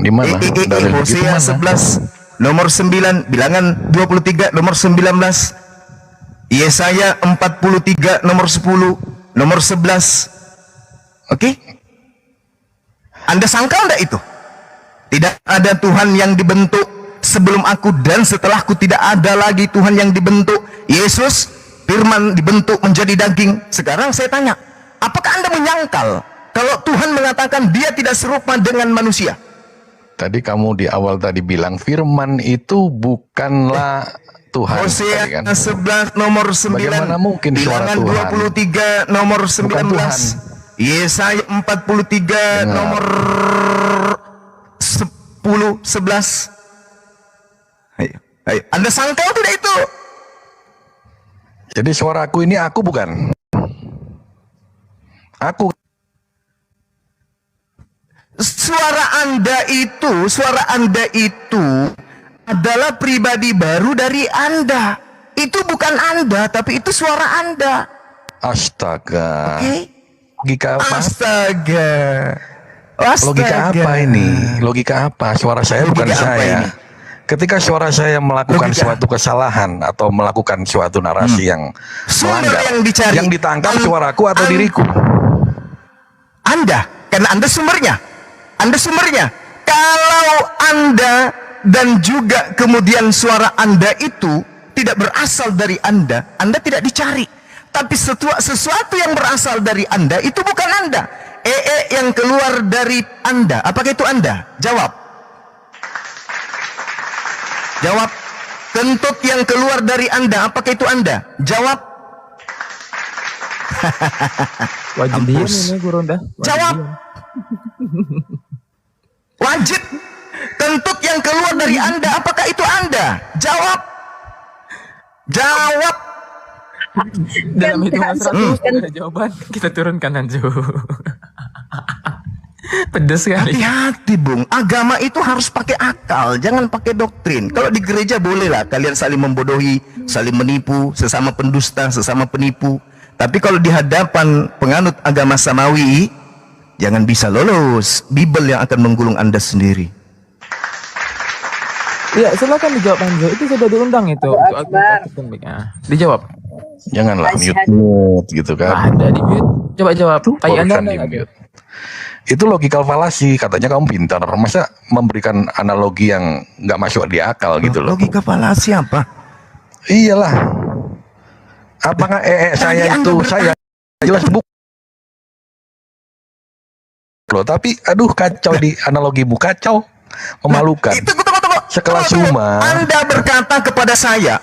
Di mana dalil begitu Hosea mana? 11 nomor 9, Bilangan 23 nomor 19, Yesaya 43 nomor 10, nomor 11. Oke? Anda sangkal enggak itu? Tidak ada Tuhan yang dibentuk sebelum aku dan setelahku, tidak ada lagi Tuhan yang dibentuk. Yesus, firman dibentuk menjadi daging. Sekarang saya tanya, apakah Anda menyangkal kalau Tuhan mengatakan dia tidak serupa dengan manusia? Tadi kamu di awal tadi bilang firman itu bukanlah Tuhan. Hosea tadi kan? 11 nomor 9. Bagaimana mungkin suara Bilangan Tuhan? 23 nomor 19. Bukan Tuhan. Yesaya 43 nomor 10, 11. Ayo. Anda sangkal tidak itu? Jadi suaraku ini aku bukan? Aku. Suara Anda itu adalah pribadi baru dari Anda. Itu bukan Anda, tapi itu suara Anda. Astaga. Oke? Logika apa? Astaga. Logika apa ini? Logika apa? Suara saya bukan saya. Ketika suara saya melakukan suatu kesalahan atau melakukan suatu narasi yang melanggar, yang ditangkap suaraku atau diriku? Anda, karena Anda sumbernya. Kalau Anda dan juga kemudian suara Anda itu tidak berasal dari Anda tidak dicari. Tapi sesuatu yang berasal dari Anda itu bukan Anda. Yang keluar dari Anda, apakah itu Anda? Jawab. Kentut yang keluar dari Anda, apakah itu Anda? Jawab. Wajib diam ini Gurunda. Jawab. Wajib. Kentut yang keluar dari Anda, apakah itu Anda? Jawab. Dalam hitungan 100 ada jawaban, kita turunkan Anjo. Pedes sekali. Hati-hati Bung, agama itu harus pakai akal, jangan pakai doktrin. Kalau di gereja bolehlah kalian saling membodohi, saling menipu, sesama pendusta, sesama penipu. Tapi kalau di hadapan penganut agama samawi, jangan bisa lolos. Bible yang akan menggulung Anda sendiri. Ya, silakan dijawab Anjo. Itu sudah diundang itu. Dijawab. Janganlah mute gitu kan. Ada di mute. Coba jawab. Bukan di mute. Itu logikal falasi. Katanya kamu pintar. Masa memberikan analogi yang nggak masuk di akal gitu loh. Logika falasi apa? Iyalah. Apakah saya itu saya jelas loh, tapi aduh kacau di analogimu, kacau, memalukan. Sekelas Uma. Anda berkata kepada saya,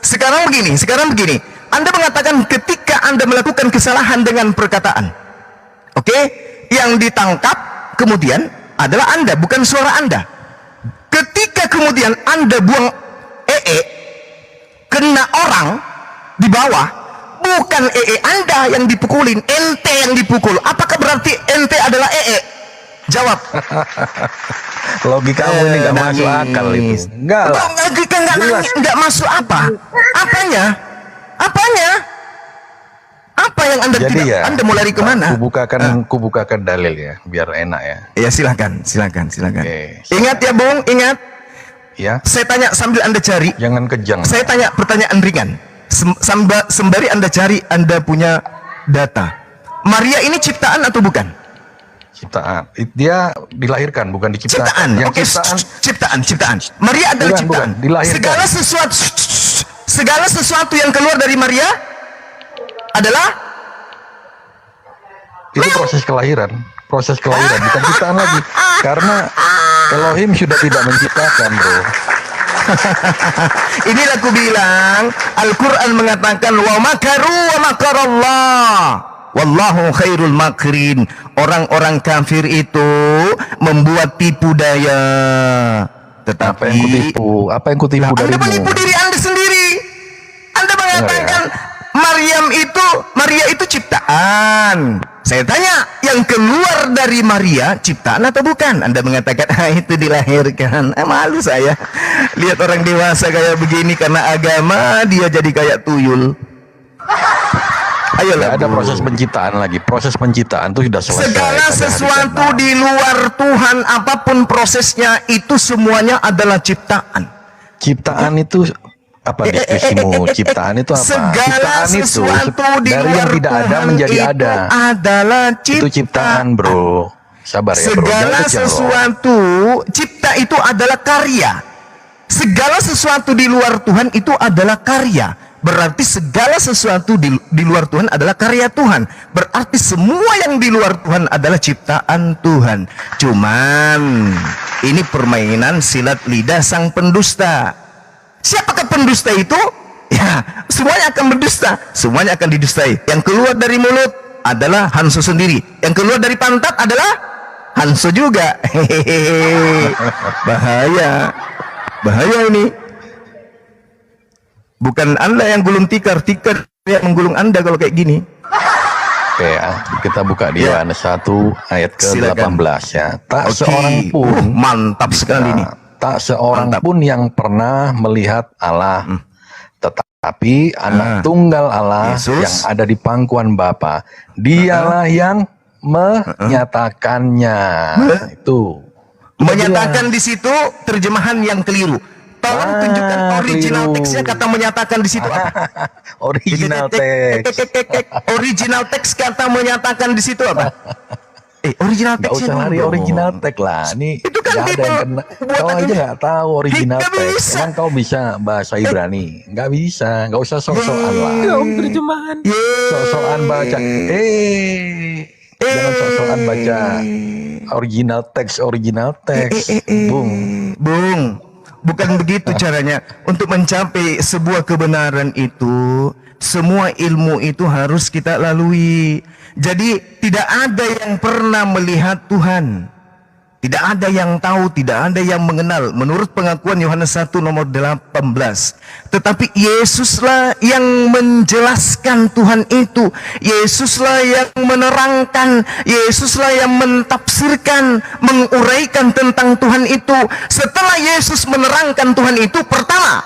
sekarang begini. Anda mengatakan ketika Anda melakukan kesalahan dengan perkataan, oke, yang ditangkap kemudian adalah Anda, bukan suara Anda. Ketika kemudian Anda buang kena orang di bawah, bukan Anda yang dipukulin, ente yang dipukul. Apakah berarti ente adalah Jawab. Logika kamu ini nggak masuk akal itu. Enggak lah. Logika nggak masuk apa? Apanya? Apa yang Anda Jadi tidak? ya, Anda mau lari kemana? Kubukakan dalil ya, biar enak ya. Ya silakan. Oke, Ingat ya Bung, ingat. Ya. Saya tanya sambil Anda cari. Jangan kejang. Saya tanya pertanyaan ringan. Sembari Anda cari, Anda punya data. Maria ini ciptaan atau bukan? Ciptaan. Dia dilahirkan, bukan diciptakan. Ciptaan. Yang Ciptaan. Maria adalah ciptaan. Bukan, dilahirkan. Segala sesuatu yang keluar dari Maria adalah itu proses kelahiran, bukan ciptaan lagi. Karena Elohim sudah tidak menciptakan, bro. Inilah aku bilang, Al-Quran mengatakan wa makaru wa makarallah wallahu khairul makirin. Orang-orang kafir itu membuat tipu daya, tetapi apa yang kutipu Anda darimu? menipu diri Anda sendiri. Anda mengatakan Maria itu ciptaan. Saya tanya, yang keluar dari Maria ciptaan atau bukan? Anda mengatakan itu dilahirkan. Malu saya lihat orang dewasa kayak begini, karena agama dia jadi kayak tuyul. Ayolah, ada proses penciptaan lagi. Proses penciptaan itu sudah selesai. Segala sesuatu di luar Tuhan, apapun prosesnya, itu semuanya adalah ciptaan. Ciptaan itu apa diskusimu? Ciptaan itu apa? Segala Ciptaan itu sesuatu di dari luar yang tidak ada Tuhan menjadi itu ada. Adalah Itu ciptaan, bro. Sabar ya, bro. Segala Jangan kejam, bro. sesuatu cipta itu adalah karya. Segala sesuatu di luar Tuhan itu adalah karya. Berarti segala sesuatu di luar Tuhan adalah karya Tuhan. Berarti semua yang di luar Tuhan adalah ciptaan Tuhan. Cuman ini permainan silat lidah sang pendusta. Siapakah pendusta itu? Ya, semuanya akan berdusta. Semuanya akan didustai. Yang keluar dari mulut adalah Hanso sendiri. Yang keluar dari pantat adalah Hanso juga. Hehehe. Bahaya ini. Bukan Anda yang gulung tikar yang menggulung Anda kalau kayak gini. Oke ya, kita buka di Yohanes 1 ayat ke-18 ya. Tak Oke. seorang pun mantap sekali ini. Tak seorang pun yang pernah melihat Allah. Tetapi anak tunggal Allah Yesus. yang ada di pangkuan Bapa, dialah yang menyatakannya. Itu. Menyatakan di situ terjemahan yang keliru. Tolong tunjukkan original teksnya, kata menyatakan di situ apa? Original teks. Original teks kata menyatakan di situ apa? Original Gak teksnya usah lari dulu. original teks lah. Ini Itu kan gak ada yang kena. Kau aja gak tahu original Nggak teks. bisa. Emang kau bisa bahasa Ibrani? Gak bisa. Gak usah sok-sokan lah. terjemahan. Sok-sokan baca. Jangan sok-sokan baca original teks. Bung, bukan begitu caranya. Untuk mencapai sebuah kebenaran itu, semua ilmu itu harus kita lalui. Jadi tidak ada yang pernah melihat Tuhan. Tidak ada yang tahu, tidak ada yang mengenal. Menurut pengakuan Yohanes 1 nomor 18. Tetapi Yesuslah yang menjelaskan Tuhan itu. Yesuslah yang menerangkan. Yesuslah yang mentafsirkan, menguraikan tentang Tuhan itu. Setelah Yesus menerangkan Tuhan itu, pertama,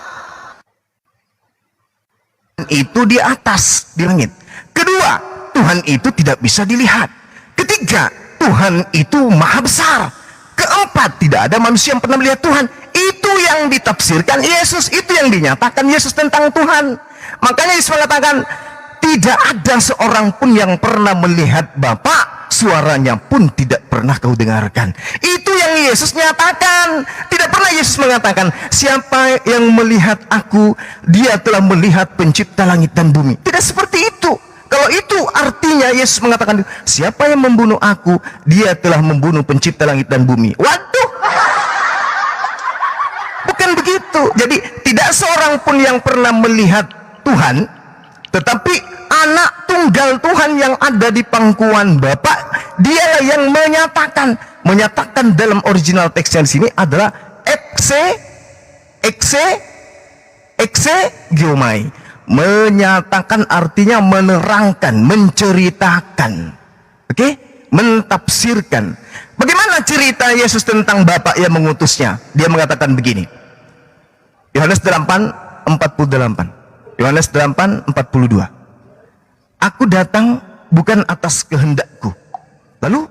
itu di atas, di langit. Kedua, Tuhan itu tidak bisa dilihat. Ketiga, Tuhan itu maha besar. Keempat, tidak ada manusia yang pernah melihat Tuhan. Itu yang ditafsirkan Yesus, itu yang dinyatakan Yesus tentang Tuhan. Makanya Yesus mengatakan, tidak ada seorang pun yang pernah melihat Bapa, suaranya pun tidak pernah kau dengarkan. Itu yang Yesus nyatakan. Tidak pernah Yesus mengatakan, siapa yang melihat aku, dia telah melihat pencipta langit dan bumi. Tidak seperti itu. Kalau itu artinya Yesus mengatakan, siapa yang membunuh aku, dia telah membunuh pencipta langit dan bumi. Waduh, bukan begitu. Jadi tidak seorang pun yang pernah melihat Tuhan, tetapi anak tunggal Tuhan yang ada di pangkuan Bapa, dialah yang menyatakan dalam original teksnya di sini adalah ekse geomai. Menyatakan artinya menerangkan, menceritakan. Oke? Mentafsirkan. Bagaimana cerita Yesus tentang Bapa yang mengutusnya? Dia mengatakan begini. Yohanes 8:48. Yohanes 8:42. Aku datang bukan atas kehendakku. Lalu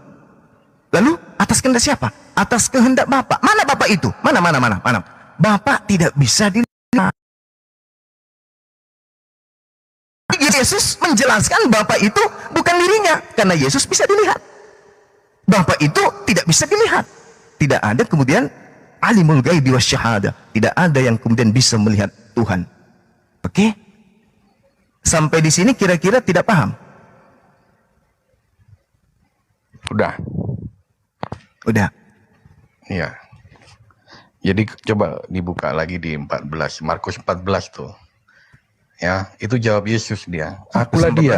atas kehendak siapa? Atas kehendak Bapa. Mana Bapa itu? Mana? Bapa tidak bisa dilihat. Yesus menjelaskan Bapa itu bukan dirinya, karena Yesus bisa dilihat. Bapa itu tidak bisa dilihat. Tidak ada kemudian alimul ghaibi wasyahada. Tidak ada yang kemudian bisa melihat Tuhan. Oke? Sampai di sini kira-kira tidak paham? Udah. Iya. Jadi coba dibuka lagi di 14, Markus 14 tuh. Ya, itu jawab Yesus dia. Akulah dia.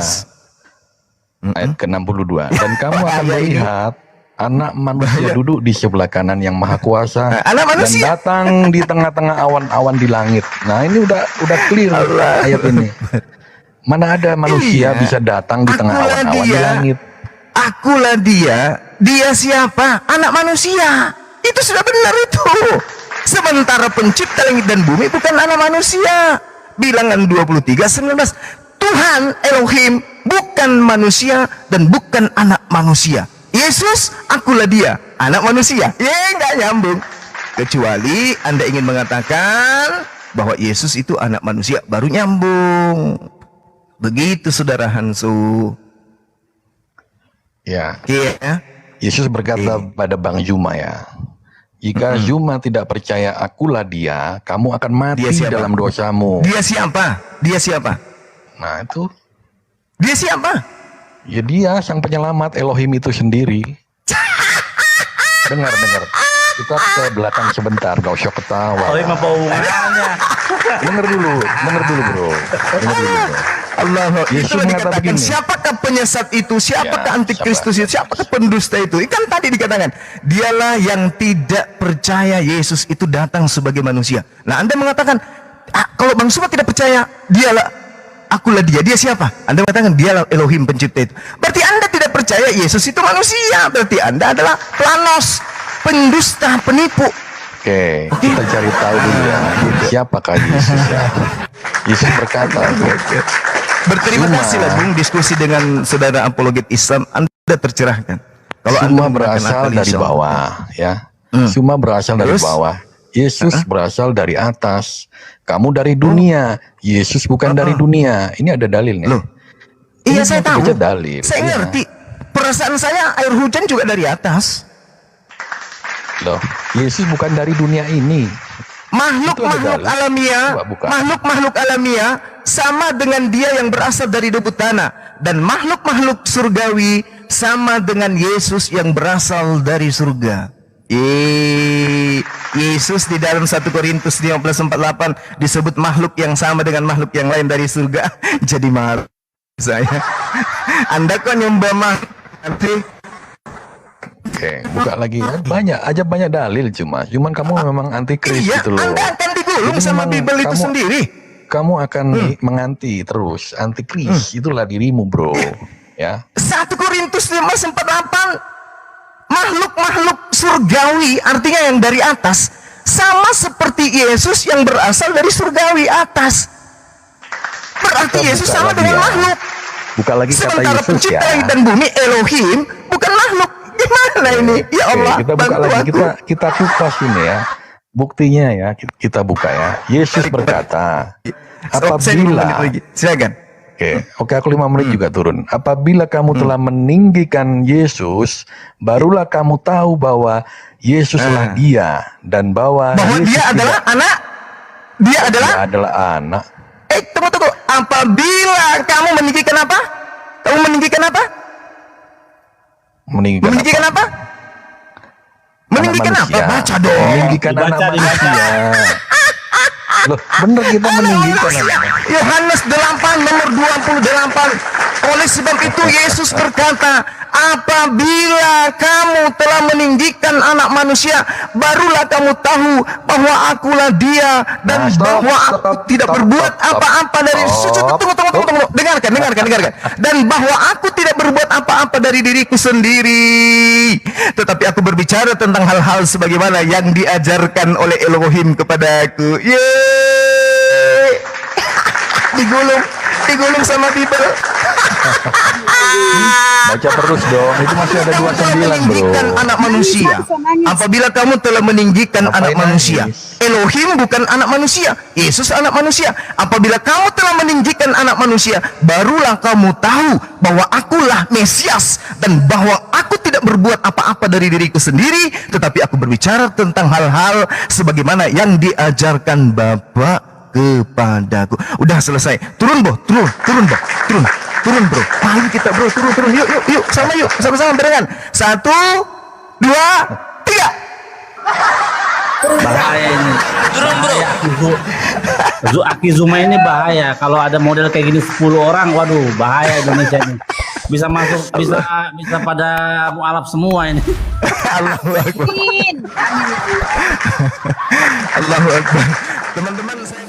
Ayat ke-62. Dan kamu akan melihat anak manusia duduk di sebelah kanan yang maha kuasa dan datang di tengah-tengah awan-awan di langit. Nah, ini udah clear ayat ini. Mana ada manusia bisa datang di tengah awan-awan di langit. Akulah dia. Dia siapa? Anak manusia. Itu sudah benar itu. Sementara pencipta langit dan bumi bukan anak manusia. Bilangan 23:19. Tuhan Elohim bukan manusia dan bukan anak manusia. Yesus, akulah dia, anak manusia. Nggak nyambung. Kecuali Anda ingin mengatakan bahwa Yesus itu anak manusia, baru nyambung. Begitu saudara Hansu. Ya. Yesus berkata pada Bang Zuma ya. Jika Zuma tidak percaya akulah dia, kamu akan mati dalam dosamu. Dia siapa? Nah itu. Dia siapa? Ya dia sang penyelamat Elohim itu sendiri. Dengar. Kita ke belakang sebentar, gak usah ketawa. Oh, apa hubungannya? Dengar dulu bro. Allah, Yesus mengatakan begini. Siapakah penyesat itu? Siapakah antikristus itu? Siapakah pendusta itu? Kan tadi dikatakan, dialah yang tidak percaya Yesus itu datang sebagai manusia. Nah, Anda mengatakan, kalau Bang Suma tidak percaya, dialah, akulah dia. Dia siapa? Anda mengatakan, dialah Elohim pencipta itu. Berarti Anda tidak percaya Yesus itu manusia. Berarti Anda adalah planos, pendusta, penipu. Oke, kita cari tahu dulu ya. Siapakah Yesus ya? Yesus berkata, berterima kasih lah Bung, diskusi dengan saudara apologet Islam, Anda tercerahkan. Kalau Anda berasal dari bawah, ya. Semua berasal dari bawah. Yesus berasal dari atas. Kamu dari dunia. Yesus bukan dari dunia. Ini ada dalilnya. Iya, saya tahu. Dalil. Saya ngerti. Perasaan saya air hujan juga dari atas. Loh, Yesus bukan dari dunia ini. Makhluk-makhluk alamiah sama dengan dia yang berasal dari debu tanah, dan makhluk-makhluk surgawi sama dengan Yesus yang berasal dari surga. Yesus di dalam 1 Korintus 15:48 disebut makhluk yang sama dengan makhluk yang lain dari surga. Jadi marah saya. Anda kok nyembah makhluk? Oke, buka lagi ya. Banyak dalil cuman kamu memang antikris gitu loh. Anda akan digulung sama Bible itu sendiri. Kamu akan menganti terus, antikris. Itulah dirimu, bro. Ya. 1 Korintus 15:48 makhluk-makhluk surgawi, artinya yang dari atas, sama seperti Yesus yang berasal dari surgawi atas. Berarti Yesus sama dengan makhluk. Buka lagi kata Sementara Yesus pencipta ya. langit dan bumi Elohim bukan makhluk. Gimana ini? Ya Allah, kita buka lagi, kita kupas ini ya. Buktinya ya, kita buka ya. Yesus berkata, apabila silakan. Oke, aku 5 menit juga turun. Apabila kamu telah meninggikan Yesus, barulah kamu tahu bahwa Yesuslah dia dan bahwa Yesus dia adalah anak. Dia adalah anak. Tunggu. Apabila kamu meninggikan apa? Kamu meninggikan apa? Meninggikan apa? Meninggikan apa? Baca dong. Meninggikan anak manusia. Loh, bener kita meninggikan anak. Yohanes 8 nomor 28. Oleh sebab itu Yesus berkata, apabila kamu telah meninggikan anak manusia, barulah kamu tahu bahwa akulah dia dan bahwa aku tidak berbuat apa-apa dari tunggu. Dengarkan. Dan bahwa aku tidak berbuat apa-apa dari diriku sendiri, tetapi aku berbicara tentang hal-hal sebagaimana yang diajarkan oleh Elohim kepadaku. Yeay. digulung sama Bible. Baca terus dong, itu masih ada 29 bro. Anak manusia. Apabila kamu telah meninggikan anak manusia, Elohim bukan anak manusia, Yesus anak manusia. Apabila kamu telah meninggikan anak manusia, barulah kamu tahu bahwa akulah Mesias dan bahwa aku tidak berbuat apa-apa dari diriku sendiri, tetapi aku berbicara tentang hal-hal sebagaimana yang diajarkan Bapa kepadaku. Udah selesai. Turun bro. Turun bro. Malu kita bro. Turun. Yuk. Sama-sama barengan. 1, 2, 3. Bahaya ini. Turun bro. Aki Zuma ini bahaya. Kalau ada model kayak gini 10 orang, waduh bahaya Indonesia ini. Bisa masuk, bisa pada mualaf semua ini. Allahu Akbar. Allahu Akbar. Teman-teman saya